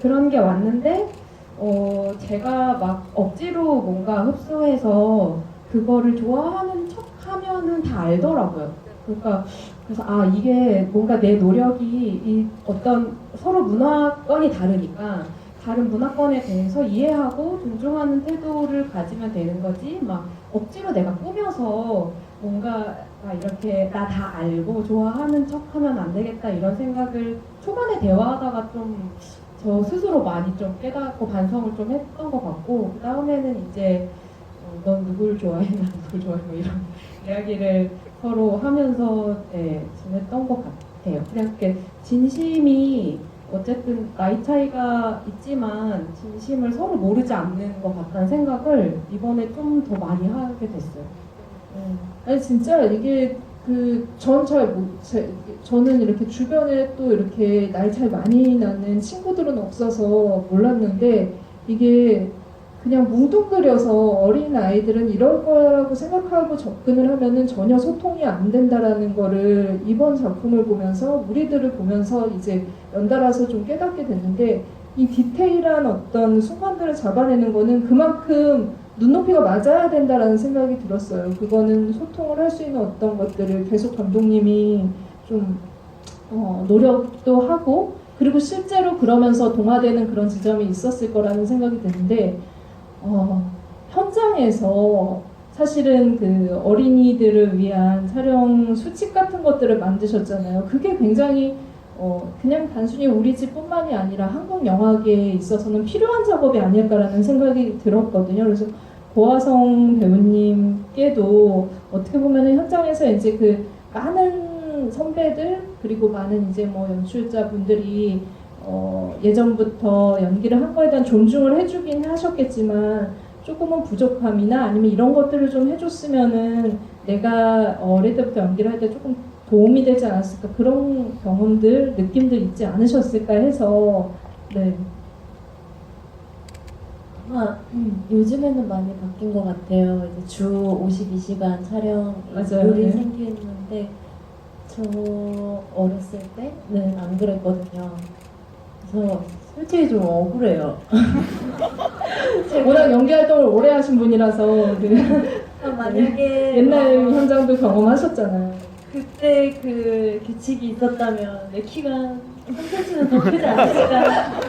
그런 게 왔는데 제가 막 억지로 뭔가 흡수해서 그거를 좋아하는 척하면은 다 알더라고요. 그러니까 그래서 이게 뭔가 내 노력이 이 어떤 서로 문화권이 다르니까 다른 문화권에 대해서 이해하고 존중하는 태도를 가지면 되는 거지 막 억지로 내가 꾸며서 뭔가 이렇게 나 다 알고 좋아하는 척하면 안 되겠다 이런 생각을 초반에 대화하다가 좀 저 스스로 많이 좀 깨닫고 반성을 좀 했던 것 같고 그 다음에는 이제 넌 누굴 좋아해 난 누굴 좋아해 뭐 이런 이야기를 서로 하면서 지냈던 것 같아요. 그냥 이렇게 진심이 어쨌든 나이 차이가 있지만 진심을 서로 모르지 않는 것 같다는 생각을 이번에 좀 더 많이 하게 됐어요. 아니 진짜 이게 저는 이렇게 주변에 또 이렇게 나이 차이 많이 나는 친구들은 없어서 몰랐는데 이게 그냥 뭉뚱그려서 어린 아이들은 이럴 거라고 생각하고 접근을 하면은 전혀 소통이 안 된다라는 거를 이번 작품을 보면서 우리들을 보면서 이제 연달아서 좀 깨닫게 됐는데 이 디테일한 어떤 순간들을 잡아내는 거는 그만큼 눈높이가 맞아야 된다라는 생각이 들었어요. 그거는 소통을 할 수 있는 어떤 것들을 계속 감독님이 좀 노력도 하고 그리고 실제로 그러면서 동화되는 그런 지점이 있었을 거라는 생각이 드는데 현장에서 사실은 그 어린이들을 위한 촬영 수칙 같은 것들을 만드셨잖아요. 그게 굉장히 그냥 단순히 우리 집뿐만이 아니라 한국 영화계에 있어서는 필요한 작업이 아닐까라는 생각이 들었거든요. 그래서 고화성 배우님께도 어떻게 보면 현장에서 이제 그 많은 선배들 그리고 많은 이제 뭐 연출자분들이 예전부터 연기를 한 거에 대한 존중을 해주긴 하셨겠지만 조금은 부족함이나 아니면 이런 것들을 좀 해줬으면은 내가 어릴 때부터 연기를 할 때 조금 도움이 되지 않았을까 그런 경험들 느낌들 있지 않으셨을까 해서 네. 아마 요즘에는 많이 바뀐 것 같아요. 이제 주 52시간 촬영 맞아요. 룰이 네. 생기는데 저 어렸을 때는 안 그랬거든요. 그래서 솔직히 좀 억울해요. 워낙 연기 활동을 오래 하신 분이라서 만약에 옛날 현장도 경험하셨잖아요. 그때 그 규칙이 있었다면 내 키가 3cm는 더 크지 않았을까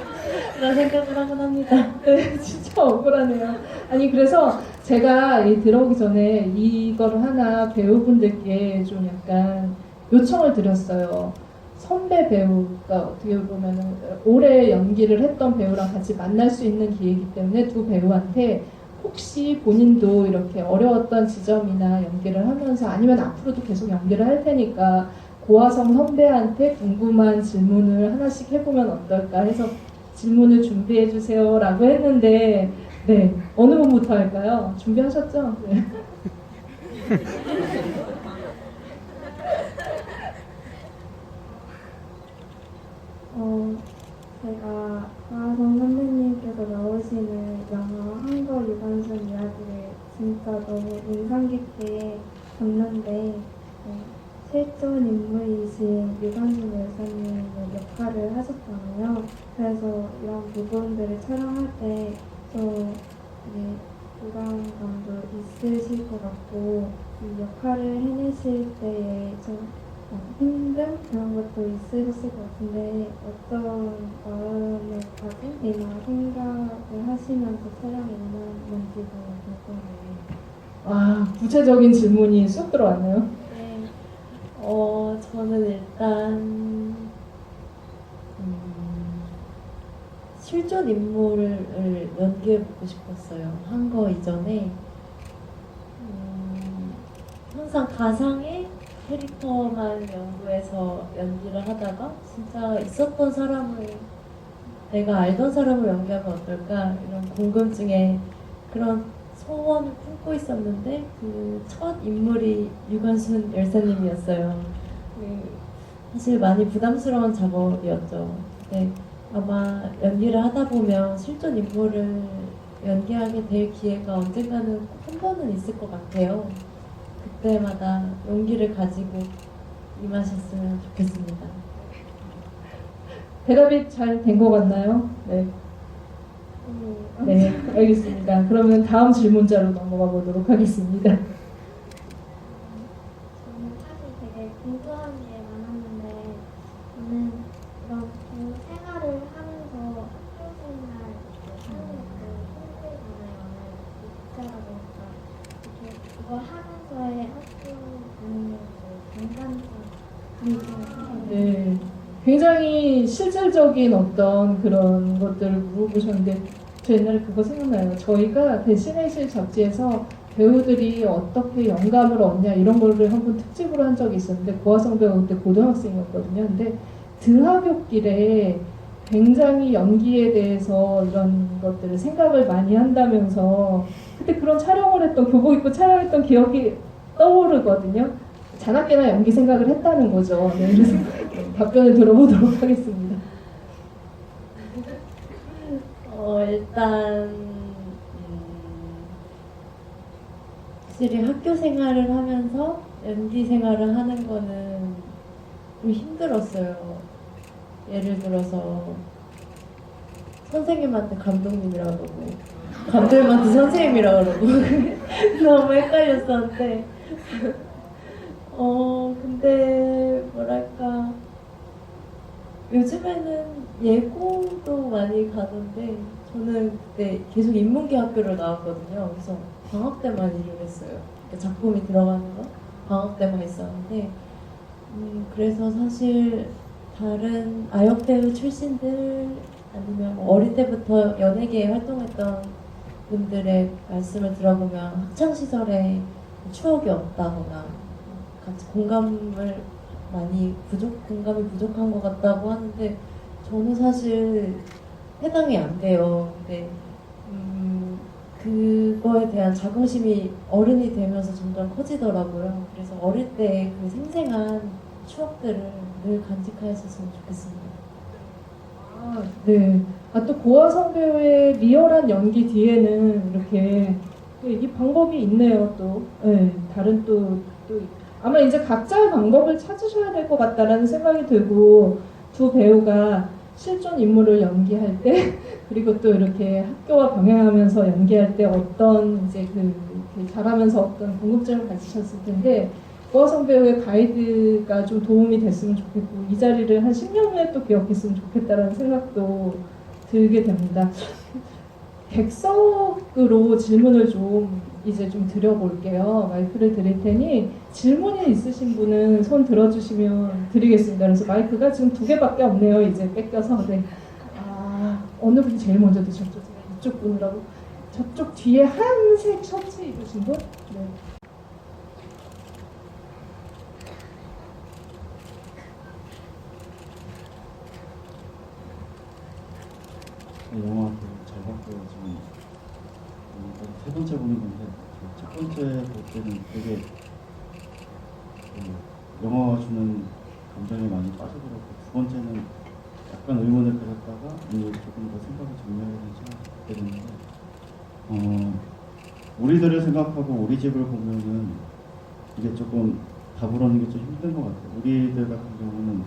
그런 생각을 하곤 합니다. 네, 진짜 억울하네요. 아니 그래서 제가 이 들어오기 전에 이걸 하나 배우분들께 좀 약간 요청을 드렸어요. 선배 배우가 어떻게 보면은 오래 연기를 했던 배우랑 같이 만날 수 있는 기회이기 때문에 두 배우한테 혹시 본인도 이렇게 어려웠던 지점이나 연기를 하면서 아니면 앞으로도 계속 연기를 할 테니까 고화성 선배한테 궁금한 질문을 하나씩 해보면 어떨까 해서 질문을 준비해 주세요라고 했는데 네 어느 분부터 할까요? 준비하셨죠? 네. 제가 고하성 선배님께서 나오시는 영화 한거 유관순 이야기를 진짜 너무 인상 깊게 봤는데 실존 인물이신 유관순 열사님의 역할을 하셨잖아요. 그래서 이런 부분들을 촬영할 때좀 부담감도 있으실 것 같고 이 역할을 해내실 때에 좀 힘듦 그런 것도 있으셨을 것 같은데 어떤 마음을 가짐이나 생각을 하시면서 촬영에 임했는지도 궁금해요. 와 구체적인 질문이 쑥 들어왔네요. 네. 저는 일단 실존 인물을 연기해보고 싶었어요. 한 거 이전에 항상 가상의 캐릭터만 연구해서 연기를 하다가 진짜 있었던 사람을 내가 알던 사람을 연기하면 어떨까 이런 궁금증에 그런 소원을 품고 있었는데 그 첫 인물이 유관순 열사님이었어요. 사실 많이 부담스러운 작업이었죠. 근데 아마 연기를 하다 보면 실존 인물을 연기하게 될 기회가 언젠가는 꼭 한 번은 있을 것 같아요. 그때마다 용기를 가지고 임하셨으면 좋겠습니다. 대답이 잘 된 것 같나요? 네. 네, 알겠습니다. 그러면 다음 질문자로 넘어가 보도록 하겠습니다. 저는 사실 되게 궁금한 게 많았는데 저는 이런 그 생활을 하면서 학교 생활 하는 것도 힘들잖아요. 입자다 보니까 이렇게 그거 하면서의 학교 다니는 그 장단점 네, 굉장히 실질적인 어떤 그런 것들을 물어보셨는데 저 옛날에 그거 생각나요. 저희가 그 신의실 잡지에서 배우들이 어떻게 영감을 얻냐 이런 거를 한번 특집으로 한 적이 있었는데 고화성 배우 그때 고등학생이었거든요. 근데 등하굣길에 굉장히 연기에 대해서 이런 것들을 생각을 많이 한다면서 그때 그런 촬영을 했던 교복 입고 촬영했던 기억이 떠오르거든요. 자나깨나 연기 생각을 했다는 거죠. 네, 그래서 답변을 들어보도록 하겠습니다. 일단 확실히 학교 생활을 하면서 연기 생활을 하는 거는 좀 힘들었어요. 예를 들어서 선생님한테 감독님이라고 그러고 감독님한테 선생님이라고 그러고 너무 헷갈렸었는데 근데 뭐랄까 요즘에는 예고도 많이 가는데 저는 그때 계속 인문계 학교를 나왔거든요. 그래서 방학 때만 일을 했어요. 그러니까 작품이 들어가는 거 방학 때만 있었는데 그래서 사실 다른 아역 배우 출신들 아니면 뭐 어릴 때부터 연예계에 활동했던 분들의 말씀을 들어보면 학창 시절에 추억이 없다거나 같이 공감이 부족한 것 같다고 하는데 저는 사실 해당이 안 돼요. 근데 그거에 대한 자긍심이 어른이 되면서 점점 커지더라고요. 그래서 어릴 때 그 생생한 추억들을 늘 간직하였으면 좋겠습니다. 아, 네. 아, 또 고화성 배우의 리얼한 연기 뒤에는 이렇게 이 방법이 있네요. 또 네, 다른 또 아마 이제 각자의 방법을 찾으셔야 될 것 같다라는 생각이 들고 두 배우가 실존 인물을 연기할 때 그리고 또 이렇게 학교와 병행하면서 연기할 때 어떤 이제 이렇게 잘하면서 어떤 궁금증을 가지셨을 텐데 고화성 배우의 가이드가 좀 도움이 됐으면 좋겠고 이 자리를 한 10년 후에 또 기억했으면 좋겠다라는 생각도 들게 됩니다. 객석으로 질문을 좀 이제 좀 드려볼게요. 마이크를 드릴 테니 질문이 있으신 분은 손 들어주시면 드리겠습니다. 그래서 마이크가 지금 2개밖에 없네요. 이제 뺏겨서. 네. 아, 어느 분이 제일 먼저 드셨죠? 제가 이쪽 분이라고. 저쪽 뒤에 하얀색 셔츠 입으신 분? 네. 영화 잘 봤고요. 지금 세 번째 보는 건데 첫 번째 볼 때는 되게 영화가 주는 감정에 많이 빠져들었고 두 번째는 약간 의문을 가졌다가 조금 더 생각을 정리하게 됐는데 우리들을 생각하고 우리 집을 보면은 이게 조금 답을 얻는 게 좀 힘든 것 같아요. 우리들 같은 경우는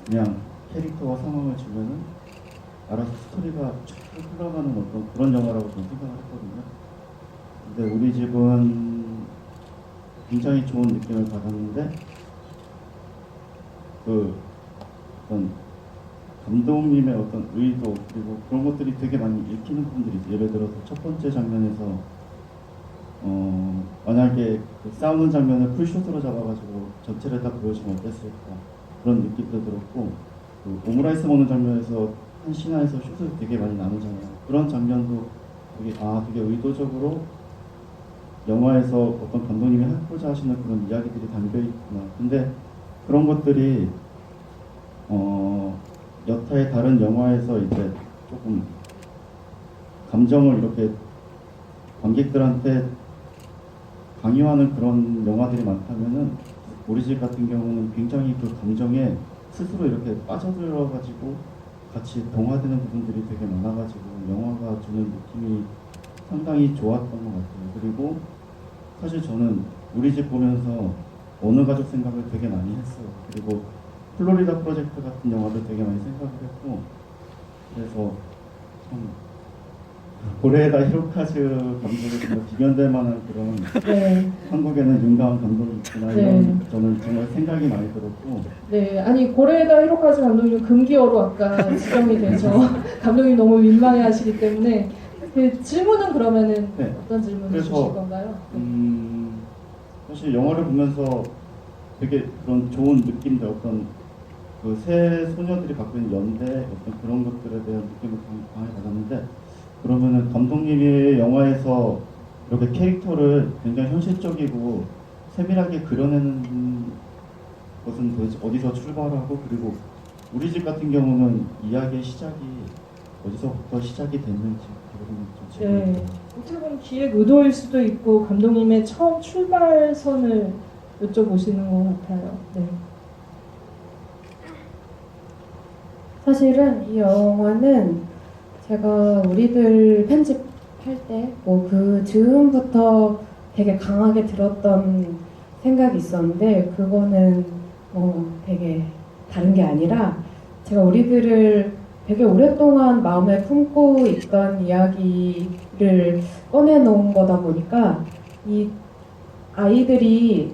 그냥 캐릭터와 상황을 주면은 알아서 스토리가 쭉 흘러가는 어떤 그런 영화라고 저는 생각을 했거든요. 근데 우리 집은 굉장히 좋은 느낌을 받았는데 그 어떤 감독님의 어떤 의도 그리고 그런 것들이 되게 많이 읽히는 부분들이 있어요. 예를 들어서 첫 번째 장면에서 만약에 그 싸우는 장면을 풀쇼트로 잡아가지고 전체를 다 보여주면 어땠을까 그런 느낌도 들었고 그 오므라이스 먹는 장면에서 한 신화에서 슛을 되게 많이 나누잖아요. 그런 장면도 되게 의도적으로 영화에서 어떤 감독님이 하고자 하시는 그런 이야기들이 담겨있구나. 근데 그런 것들이 여타의 다른 영화에서 이제 조금 감정을 이렇게 관객들한테 강요하는 그런 영화들이 많다면은 우리 집 같은 경우는 굉장히 그 감정에 스스로 이렇게 빠져들어가지고 같이 동화되는 부분들이 되게 많아가지고 영화가 주는 느낌이 상당히 좋았던 것 같아요. 그리고 사실 저는 우리 집 보면서 어느 가족 생각을 되게 많이 했어요. 그리고 플로리다 프로젝트 같은 영화도 되게 많이 생각을 했고 그래서 참 고레에다 히로카즈 감독이 정말 비견될 만한 그런 네. 한국에는 윤가은 감독이 있구나 네. 이런 저는 정말 생각이 많이 들었고 네, 아니 고레에다 히로카즈 감독님 금기어로 아까 지정이 돼서 감독님 너무 민망해하시기 때문에 그 질문은 그러면은 네. 어떤 질문을 그래서, 주실 건가요? 사실 영화를 보면서 되게 그런 좋은 느낌들 어떤 그 세 소녀들이 갖고 있는 연대 어떤 그런 것들에 대한 느낌을 강하게 받았는데 그러면은 감독님이 영화에서 이렇게 캐릭터를 굉장히 현실적이고 세밀하게 그려내는 것은 도대체 어디서 출발하고 그리고 우리 집 같은 경우는 이야기의 시작이 어디서부터 시작이 됐는지 그런 좀 네, 질문이 어떻게 보면 기획 의도일 수도 있고 감독님의 처음 출발선을 여쭤보시는 것 같아요. 네. 사실은 이 영화는 제가 우리들 편집할 때 뭐 그 즈음부터 되게 강하게 들었던 생각이 있었는데 그거는 되게 다른 게 아니라 제가 우리들을 되게 오랫동안 마음에 품고 있던 이야기를 꺼내놓은 거다 보니까 이 아이들이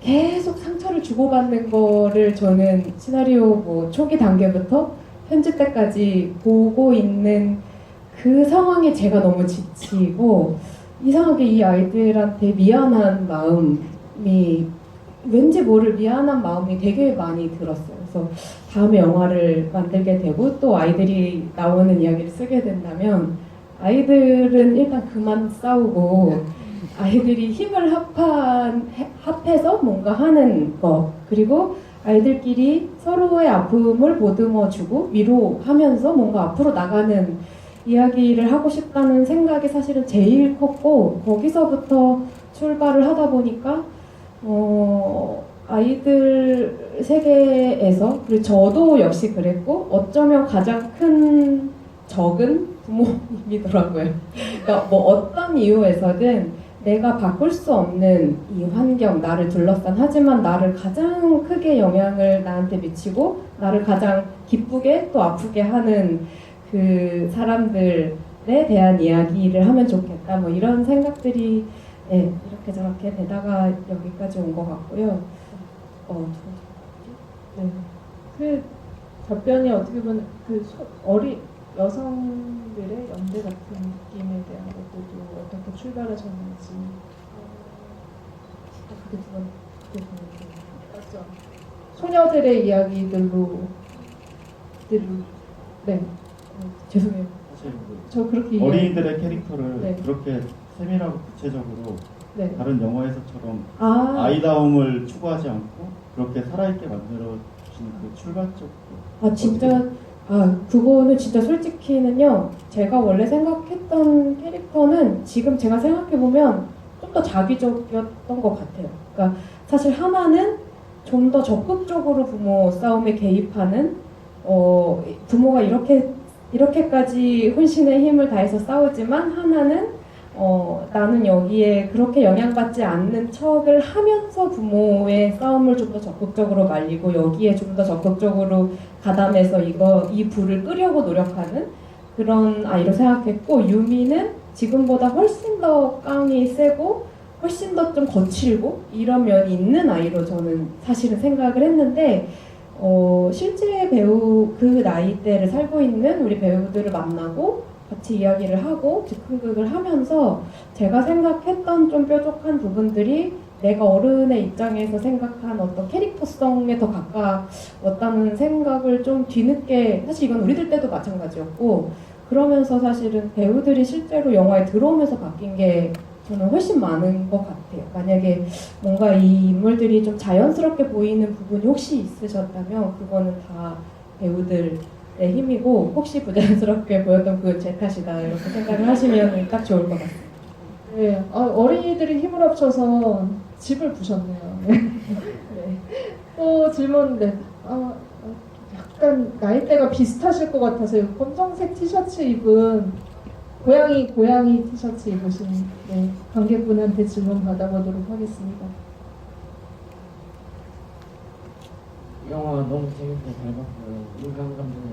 계속 상처를 주고받는 거를 저는 시나리오 뭐 초기 단계부터 편집 때까지 보고 있는 그 상황에 제가 너무 지치고 이상하게 이 아이들한테 미안한 마음이 왠지 모를 미안한 마음이 되게 많이 들었어요. 그래서 다음에 영화를 만들게 되고 또 아이들이 나오는 이야기를 쓰게 된다면 아이들은 일단 그만 싸우고 아이들이 힘을 합해서 뭔가 하는 거 그리고 아이들끼리 서로의 아픔을 보듬어주고 위로하면서 뭔가 앞으로 나가는 이야기를 하고 싶다는 생각이 사실은 제일 컸고 거기서부터 출발을 하다 보니까 아이들 세계에서 그리고 저도 역시 그랬고 어쩌면 가장 큰 적은 부모님이더라고요. 그러니까 뭐 어떤 이유에서든 내가 바꿀 수 없는 이 환경, 나를 둘러싼 하지만 나를 가장 크게 영향을 나한테 미치고 나를 가장 기쁘게 또 아프게 하는 그 사람들에 대한 이야기를 하면 좋겠다. 뭐 이런 생각들이 네, 이렇게 저렇게 되다가 여기까지 온 것 같고요. 네. 그 답변이 어떻게 보면 어린 여성들의 연대 같은 느낌에 대한 것들도 어떻게 출발하셨는지 그게 두 번째 맞죠? 소녀들의 이야기들로 네 죄송해요. 사실 저 그렇게 어린이들의 캐릭터를 네. 그렇게 세밀하고 구체적으로 네. 다른 영화에서처럼 아, 아이다움을 추구하지 않고 그렇게 살아있게 만들어주는 그 출발점도 진짜 그거는 진짜 솔직히는요 제가 원래 생각했던 캐릭터는 지금 제가 생각해보면 좀 더 자기적이었던 것 같아요. 그러니까 사실 하나는 좀 더 적극적으로 부모 싸움에 개입하는 부모가 이렇게까지 혼신의 힘을 다해서 싸우지만 하나는 나는 여기에 그렇게 영향받지 않는 척을 하면서 부모의 싸움을 좀 더 적극적으로 말리고 여기에 좀 더 적극적으로 가담해서 이 불을 끄려고 노력하는 그런 아이로 생각했고 유미는 지금보다 훨씬 더 깡이 세고 훨씬 더 좀 거칠고 이런 면이 있는 아이로 저는 사실은 생각을 했는데 실제 배우 그 나이대를 살고 있는 우리 배우들을 만나고 같이 이야기를 하고 즉흥극을 하면서 제가 생각했던 좀 뾰족한 부분들이 내가 어른의 입장에서 생각한 어떤 캐릭터성에 더 가까웠다는 생각을 좀 뒤늦게 사실 이건 우리들 때도 마찬가지였고 그러면서 사실은 배우들이 실제로 영화에 들어오면서 바뀐 게 저는 훨씬 많은 것 같아요. 만약에 뭔가 이 인물들이 좀 자연스럽게 보이는 부분이 혹시 있으셨다면 그거는 다 배우들의 힘이고 혹시 부자연스럽게 보였던 그건 제 탓이다 이렇게 생각을 하시면 딱 좋을 것 같습니다. 네, 어린이들이 힘을 합쳐서 집을 부셨네요. 네. 또 질문, 네. 약간 나이대가 비슷하실 것 같아서요. 검정색 티셔츠 입은 고양이 티셔츠 입으신 네, 관객분한테 질문 받아보도록 하겠습니다. 영화 너무 재밌게 잘 봤고요. 인간 감독의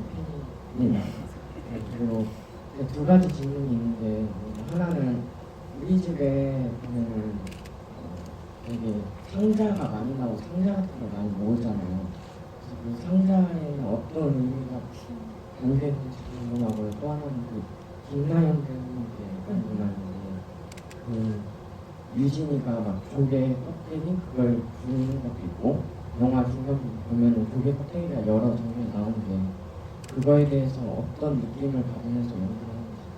팬입니다. 네, 그리고 두 가지 질문이 있는데 하나는 우리 집에 보면은 되게 상자가 많이 나오고 상자 같은 걸 많이 모으잖아요. 그래서 그 상자에는 어떤 의미가 담겨있는지 궁금하고요. 또 하나는 그 김나연 배우님께 궁금한데 그 유진이가 막 조개 껍데기 그걸 주는 것도 있고 영화 중간 보면은 조개 껍데기가 여러 장면이 나오는데 그거에 대해서 어떤 느낌을 받으면서 연기를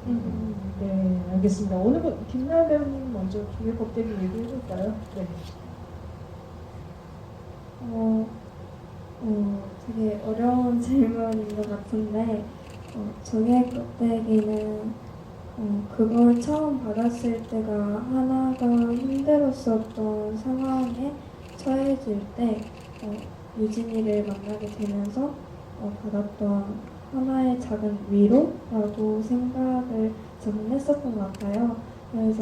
하는지 네, 알겠습니다. 오늘 김나연 배우님 먼저 조개 껍데기 얘기해볼까요? 네. 되게 어려운 질문인 것 같은데 조개 껍데기는 그걸 처음 받았을 때가 하나가 힘들었었던 상황에 처해질 때 유진이를 만나게 되면서 받았던 하나의 작은 위로라고 생각을 저는 했었던 것 같아요. 그래서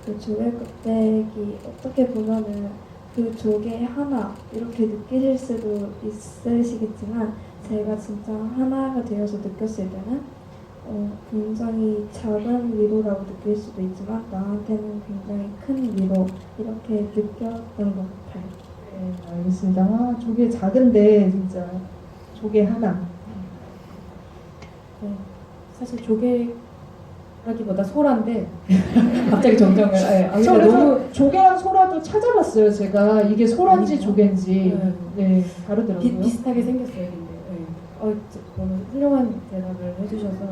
그 조개 껍데기 어떻게 보면은 그 조개 하나 이렇게 느끼실 수도 있으시겠지만 제가 진짜 하나가 되어서 느꼈을 때는 굉장히 작은 위로라고 느낄 수도 있지만 나한테는 굉장히 큰 위로 이렇게 느꼈던 것 같아요. 네, 알겠습니다. 아, 조개 작은데 진짜 조개 하나. 네, 사실 조개라기보다 소라인데 갑자기 정정을. 네, 저 근데 그래서 조개랑 소라도 찾아봤어요. 제가 이게 소란지 아니요. 조개인지. 네, 다르더라고요. 비슷하게 생겼어요. 근데 너무 훌륭한 대답을 해주셔서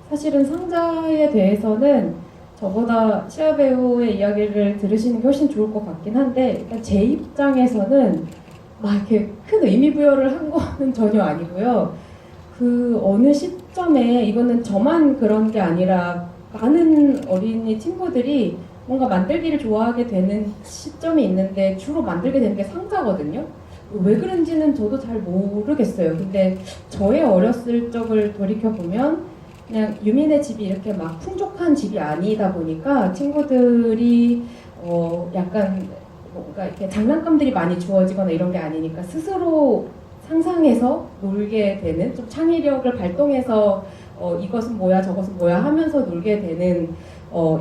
사실은 상자에 대해서는 저보다 시아 배우의 이야기를 들으시는 게 훨씬 좋을 것 같긴 한데 일단 제 입장에서는 막 이렇게 큰 의미 부여를 한 거는 전혀 아니고요. 그 어느 시점에 이거는 저만 그런 게 아니라 많은 어린이 친구들이 뭔가 만들기를 좋아하게 되는 시점이 있는데 주로 만들게 되는 게 상자거든요. 왜 그런지는 저도 잘 모르겠어요. 근데 저의 어렸을 적을 돌이켜보면 그냥 유민의 집이 이렇게 막 풍족한 집이 아니다 보니까 친구들이 약간 뭔가 이렇게 장난감들이 많이 주어지거나 이런 게 아니니까 스스로 상상해서 놀게 되는, 좀 창의력을 발동해서 이것은 뭐야 저것은 뭐야 하면서 놀게 되는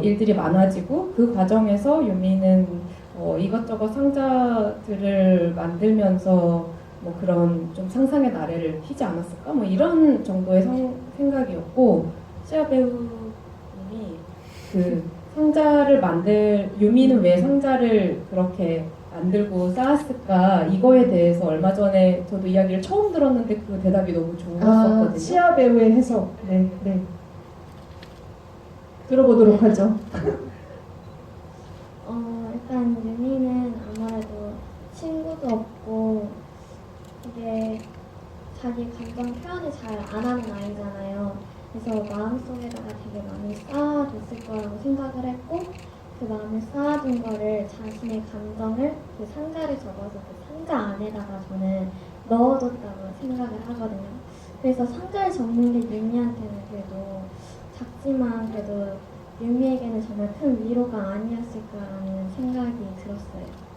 일들이 많아지고, 그 과정에서 유미는 이것저것 상자들을 만들면서 뭐 그런 좀 상상의 나래를 피지 않았을까? 뭐 이런 정도의 생각이었고, 시아 배우님이 그 유미는 왜 상자를 그렇게 만들고 쌓았을까? 이거에 대해서 얼마 전에 저도 이야기를 처음 들었는데 그 대답이 너무 좋았었거든요. 시아 배우의 해석. 네, 네. 들어보도록 하죠. 일단 유미는 아무래도 친구도 없고 되게 자기 감정 표현을 잘 안 하는 아이잖아요. 그래서 마음속에다가 되게 많이 쌓아뒀을 거라고 생각을 했고, 그 마음을 쌓아둔 거를 자신의 감정을 그 상자를 접어서 그 상자 안에다가 저는 넣어뒀다고 생각을 하거든요. 그래서 상자를 접는 게 유미한테는 그래도 작지만 그래도 유미에게는 정말 큰 위로가 아니었을까라는 생각이 들었어요.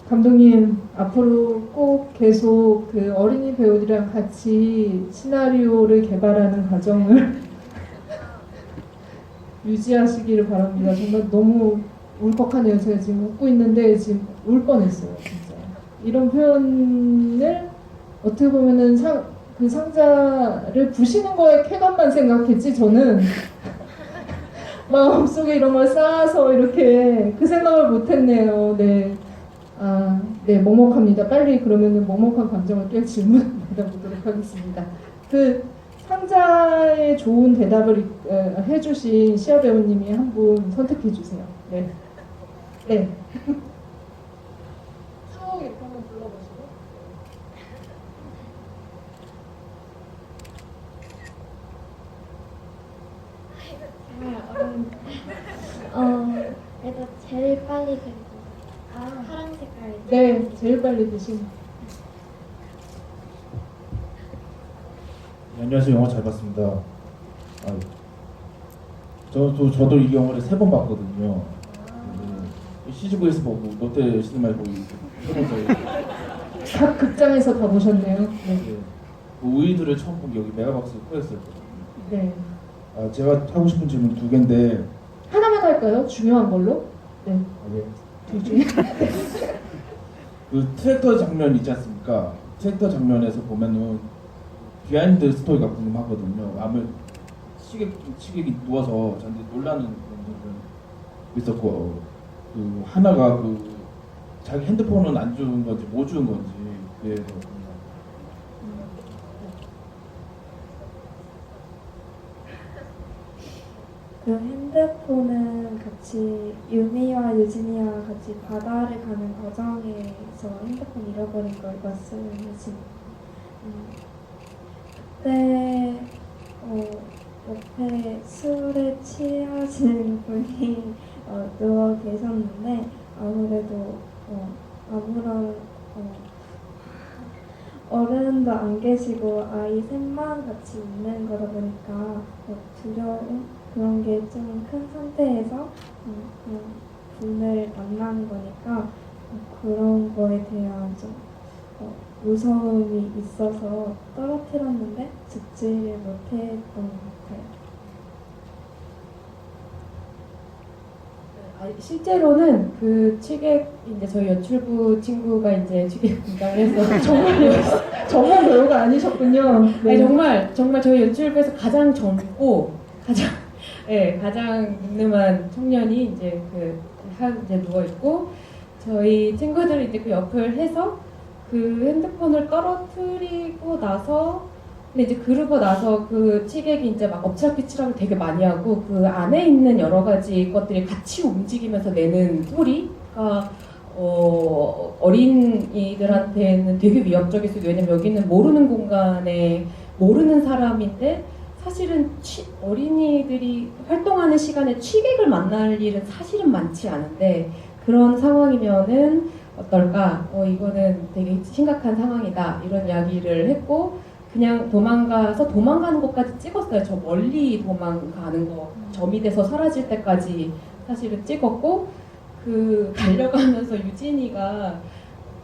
감독님, 앞으로 꼭 계속 그 어린이 배우들이랑 같이 시나리오를 개발하는 과정을 유지하시기를 바랍니다. 정말 너무 울컥하네요. 제가 지금 웃고 있는데 지금 울 뻔했어요. 진짜. 이런 표현을 어떻게 보면은 그 상자를 부시는 거에 쾌감만 생각했지, 저는 마음속에 이런 걸 쌓아서 이렇게 그 생각을 못했네요. 네. 네, 먹먹합니다. 빨리 그러면은 먹먹한 감정을 깰 질문 받아보도록 하겠습니다. 그 상자에 좋은 대답을 해주신 시아 배우님이 한 분 선택해 주세요. 네. 네. 쭉 이렇게 한번 불러보시고. 그래도 제일 빨리 그리고 파란 색깔. 네, 제일 빨리 드신. 네, 안녕하세요. 영화 잘 봤습니다. 저도 이 영화를 3번 봤거든요. CGV에서 보고 롯데 시네마에 보고 3번 각 극장에서 다 보셨네요. 네. 그 우이들을 처음 본 게 여기 메가박스 코였었거든요. 네. 제가 하고 싶은 질문 2개인데 하나만 할까요? 중요한 걸로? 네. 둘 중에. 그 트랙터 장면 있지 않습니까? 트랙터 장면에서 보면은 비하인드 스토리가 궁금하거든요. 아무 시객이 누워서 잔디 놀라는 그런 부분 있었고, 그 하나가 그 자기 핸드폰은 안 주는 건지 뭐 주는 건지 그에 대해서 그 핸드폰은 같이 유미와 유진이와 같이 바다를 가는 과정에서 핸드폰 잃어버린 걸 말씀해주신. 그때 옆에 술에 취하신 분이 누워 계셨는데 아무래도 아무런 어른도 안 계시고 아이 셋만 같이 있는 거다 보니까 두려움 그런 게 좀 큰 상태에서 그냥 분을 만나는 거니까 그런 거에 대한 좀 무서움이 있어서 떨어뜨렸는데 죽지를 못했던 것 같아요. 실제로는 그 취객 이제 저희 연출부 친구가 이제 취객 분장을 해서 정말 배우가 아니셨군요. 네. 아니, 정말 저희 연출부에서 가장 젊고 가장 늠름한 청년이 이제 이제 누워 있고 저희 친구들이 이제 그 옆을 해서 그 핸드폰을 떨어뜨리고 나서 근데 이제 그러고 나서 그 취객이 이제 막 엎치락뒤치락을 되게 많이 하고 그 안에 있는 여러 가지 것들이 같이 움직이면서 내는 소리가 어린이들한테는 되게 위협적일 수 있어요. 왜냐면 여기는 모르는 공간에 모르는 사람인데 사실은 어린이들이 활동하는 시간에 취객을 만날 일은 사실은 많지 않은데 그런 상황이면은 어떨까? 이거는 되게 심각한 상황이다. 이런 이야기를 했고 그냥 도망가는 것까지 찍었어요. 저 멀리 도망가는 거 점이 돼서 사라질 때까지 사실은 찍었고 그 달려가면서 유진이가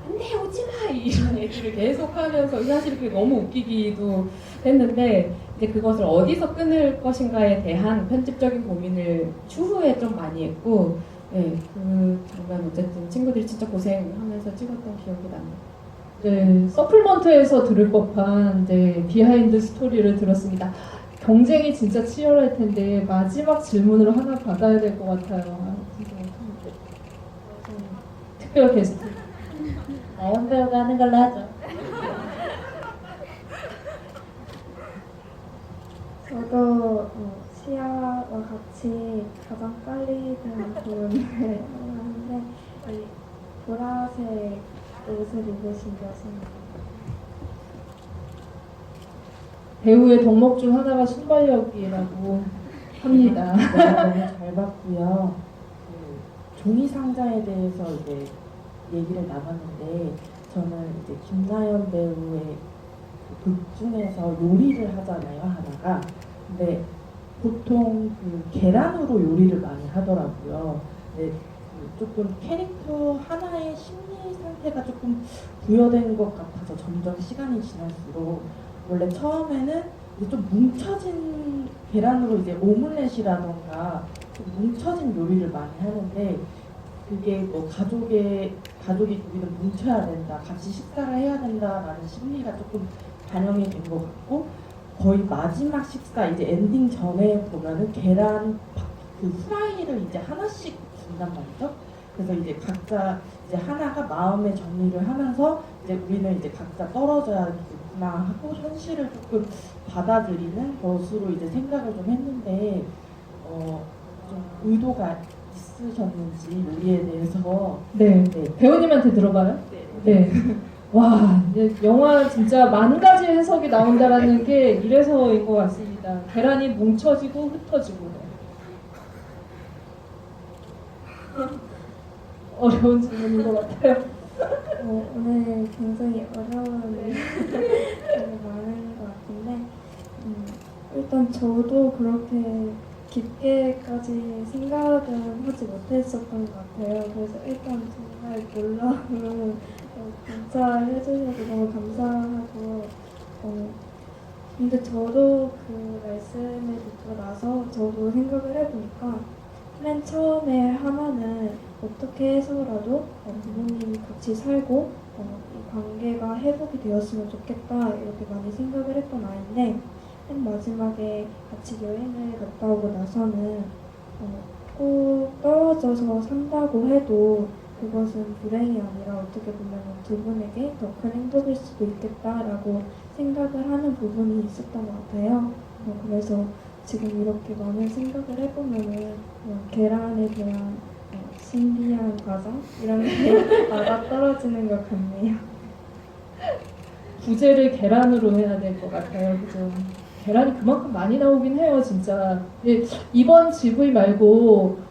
안돼 오지마 이런 얘기를 계속하면서 사실 그게 너무 웃기기도 했는데 이제 그것을 어디서 끊을 것인가에 대한 편집적인 고민을 추후에 좀 많이 했고 네, 그 장면 어쨌든 친구들이 진짜 고생하면서 찍었던 기억이 납니다. 네, 서플먼트에서 들을 법한 비하인드 스토리를 들었습니다. 경쟁이 진짜 치열할 텐데 마지막 질문으로 하나 받아야 될 것 같아요. 특별 게스트. 나연 배우가 하는 걸로 하죠. 저도 시아와 같이 가장 빨리 든 부분을 하는데 이 보라색 옷을 입으신 여성입니다. 배우의 덕목 중 하나가 순발력이라고 합니다. 네, 너무 잘 봤고요. 그 종이 상자에 대해서 이제 얘기를 나눴는데 저는 이제 김나연 배우의 극 중에서 요리를 하잖아요, 하나가. 근데 보통 그 계란으로 요리를 많이 하더라고요. 근데 그 조금 캐릭터 하나의 심리 상태가 조금 부여된 것 같아서 점점 시간이 지날수록 원래 처음에는 이제 좀 뭉쳐진 계란으로 이제 오믈렛이라던가 좀 뭉쳐진 요리를 많이 하는데 그게 뭐 가족이 우리는 뭉쳐야 된다, 같이 식사를 해야 된다라는 심리가 조금 반영이 된 것 같고 거의 마지막 식사 이제 엔딩 전에 보면은 계란 그 후라이를 이제 하나씩 준단 말이죠. 그래서 이제 각자 이제 하나가 마음의 정리를 하면서 이제 우리는 이제 각자 떨어져야겠구나 하고 현실을 조금 받아들이는 것으로 이제 생각을 좀 했는데 좀 의도가 있으셨는지 요리에 대해서 네, 배우님한테 들어봐요. 네. 와, 영화 진짜 만 가지 해석이 나온다라는 게 이래서인 것 같습니다. 계란이 뭉쳐지고 흩어지고. 어려운 질문인 것 같아요. 오늘 굉장히 어려운 일이 많은 것 같은데 일단 저도 그렇게 깊게까지 생각은 하지 못했었던 것 같아요. 그래서 일단 정말 놀라운 감사해 주셔서 너무 감사하고 근데 저도 그 말씀을 듣고 나서 저도 생각을 해보니까 맨 처음에 하나는 어떻게 해서라도 부모님이 같이 살고 이 관계가 회복이 되었으면 좋겠다 이렇게 많이 생각을 했던 아이인데 맨 마지막에 같이 여행을 갔다 오고 나서는 꼭 떨어져서 산다고 해도 그것은 불행이 아니라 어떻게 보면 두 분에게 더 큰 행복일 수도 있겠다라고 생각을 하는 부분이 있었던 것 같아요. 그래서 지금 이렇게 많은 생각을 해보면은 계란에 대한 신비한 과정 이런 게 맞아떨어지는 것 같네요. 부제를 계란으로 해야 될 것 같아요. 그죠? 계란이 그만큼 많이 나오긴 해요, 진짜. 이번 GV 말고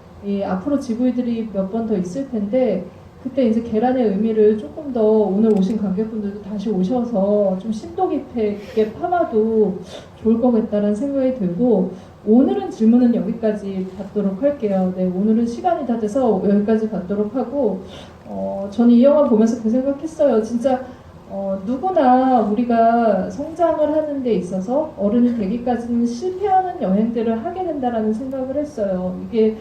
앞으로 GV들이 몇 번 더 있을 텐데 그때 이제 계란의 의미를 조금 더 오늘 오신 관객분들도 다시 오셔서 좀 심도 깊게 파봐도 좋을 것 같다는 생각이 들고 오늘은 질문은 여기까지 받도록 할게요. 네, 오늘은 시간이 다 돼서 여기까지 받도록 하고 저는 이 영화 보면서 그 생각했어요. 진짜 누구나 우리가 성장을 하는 데 있어서 어른이 되기까지는 실패하는 여행들을 하게 된다라는 생각을 했어요. 이게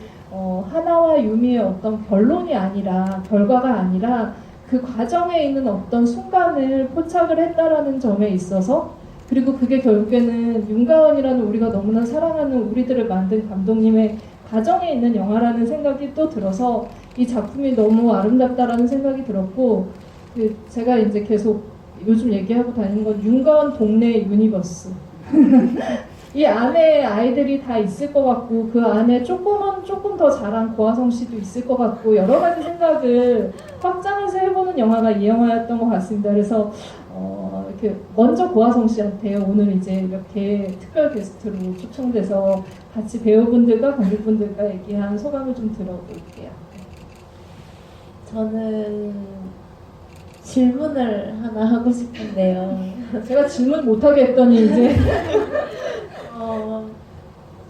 하나와 유미의 어떤 결론이 아니라 결과가 아니라 그 과정에 있는 어떤 순간을 포착을 했다라는 점에 있어서 그리고 그게 결국에는 윤가은이라는 우리가 너무나 사랑하는 우리들을 만든 감독님의 가정에 있는 영화라는 생각이 또 들어서 이 작품이 너무 아름답다라는 생각이 들었고 제가 이제 계속 요즘 얘기하고 다니는 건 윤가은 동네 유니버스 이 안에 아이들이 다 있을 것 같고 그 안에 조금 더 잘한 고아성 씨도 있을 것 같고 여러 가지 생각을 확장해서 해보는 영화가 이 영화였던 것 같습니다. 그래서 이렇게 먼저 고아성 씨한테 오늘 이제 이렇게 특별 게스트로 초청돼서 같이 배우분들과 관객분들과 얘기한 소감을 좀 들어볼게요. 저는 질문을 하나 하고 싶은데요. 제가 질문 못하게 했더니 이제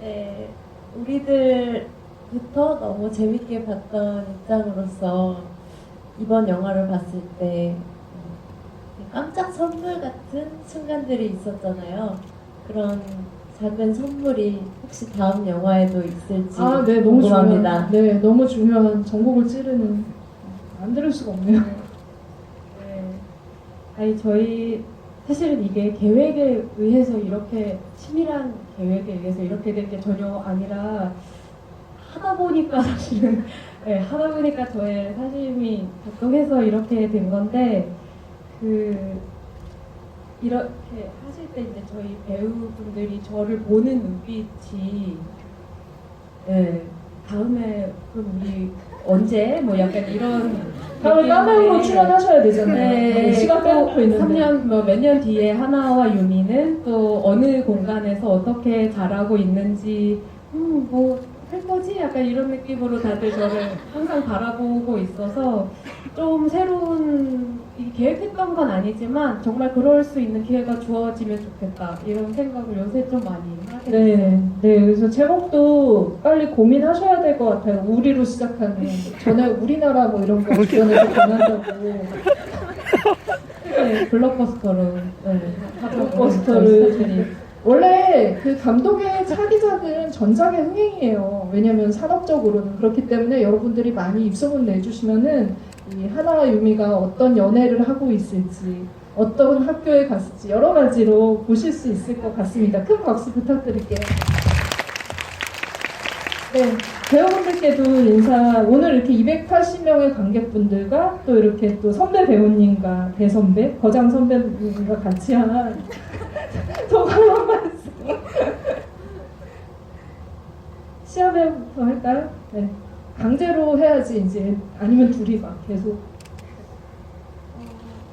네, 우리들부터 너무 재밌게 봤던 입장으로서 이번 영화를 봤을 때 깜짝 선물 같은 순간들이 있었잖아요. 그런 작은 선물이 혹시 다음 영화에도 있을지 네, 너무 궁금합니다. 네, 너무 중요한 전곡을 찌르는 안 들을 수가 없네요. 네. 아니 저희 사실은 이게 계획에 의해서 이렇게 치밀한 계획에 의해서 이렇게 된 게 전혀 아니라 하다 보니까 사실은 네, 하다 보니까 저의 사심이 작동해서 이렇게 된 건데 이렇게 하실 때 이제 저희 배우분들이 저를 보는 눈빛이 네, 다음에 그럼 우리 언제 뭐 약간 이런 다음에 까메오로 느낌인데 출연하셔야 되잖아요. 네, 시간 빼놓고 있는데. 3년 몇 년 뒤에 하나와 유미는 또 어느 공간에서 어떻게 자라고 있는지 뭐 할 거지? 약간 이런 느낌으로 다들 저를 항상 바라보고 있어서 좀 새로운 계획했던 건 아니지만 정말 그럴 수 있는 기회가 주어지면 좋겠다 이런 생각을 요새 좀 많이 하게 됐어요. 네. 그래서 제목도 빨리 고민하셔야 될 것 같아요. 우리로 시작하는 전에 우리나라 뭐 이런 거 주변에서 권한다고. 네, 블록버스터로 블록버스터를 원래 그 감독의 차기작은 전작의 흥행이에요. 왜냐면 산업적으로는 그렇기 때문에 여러분들이 많이 입소문 내주시면은 이 하나와 유미가 어떤 연애를 하고 있을지 어떤 학교에 갔을지 여러 가지로 보실 수 있을 것 같습니다. 큰 박수 부탁드릴게요. 네, 배우분들께도 인사. 오늘 이렇게 280명의 관객분들과 또 이렇게 또 선배 배우님과 대선배, 거장 선배님과 같이 한 소감 한 말씀. 시합에부터 할까요? 네, 강제로 해야지 이제 아니면 둘이 막 계속.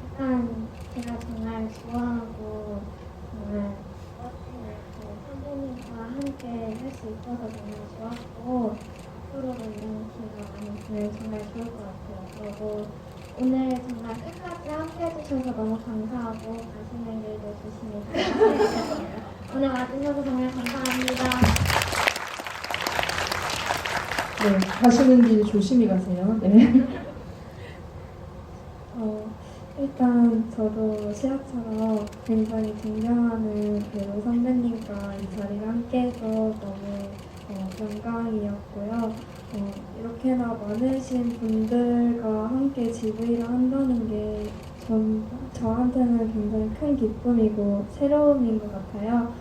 일단 제가 정말 좋아하고 정말 선생님과 함께 할 수 있어서 정말 좋았고 앞으로도 이런 기회가 많이 있으면 정말 좋을 것 같아요. 그리고 오늘 정말 끝까지 함께 해주셔서 너무 감사하고 가시는 길도 조심히 가세요. 오늘 와주셔서 정말 감사합니다. 네, 가시는 길 조심히 가세요. 네. 일단 저도 시아처럼 굉장히 존경하는 배우 선배님과 이 자리를 함께해서 너무 영광이었고요. 이렇게나 많으신 분들과 함께 GV를 한다는 게 저한테는 굉장히 큰 기쁨이고 새로움인 것 같아요.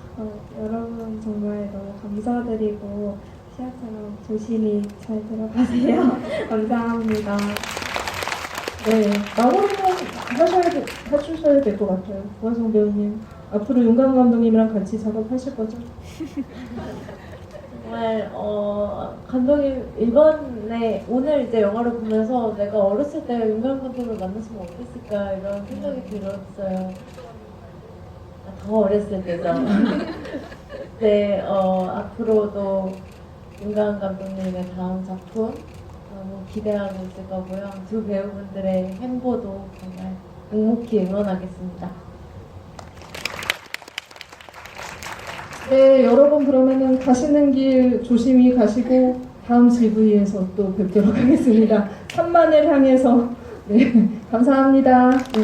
여러분 정말 너무 감사드리고 시아처럼 조심히 잘 들어가세요. 감사합니다. 네, 마무리는 해주셔야 될 것 같아요. 고아성 배우님. 앞으로 윤강 감독님이랑 같이 작업하실 거죠? 정말 감독님 이번에 오늘 이제 영화를 보면서 내가 어렸을 때 윤관 감독을 만났으면 어땠을까 이런 생각이 들었어요. 더 어렸을 때죠. 네, 앞으로도 윤관 감독님의 다음 작품 너무 기대하고 있을 거고요. 두 배우분들의 행보도 정말 묵묵히 응원하겠습니다. 네, 여러분 그러면은 가시는 길 조심히 가시고 다음 GV에서 또 뵙도록 하겠습니다. 3만을 향해서. 네, 감사합니다. 네.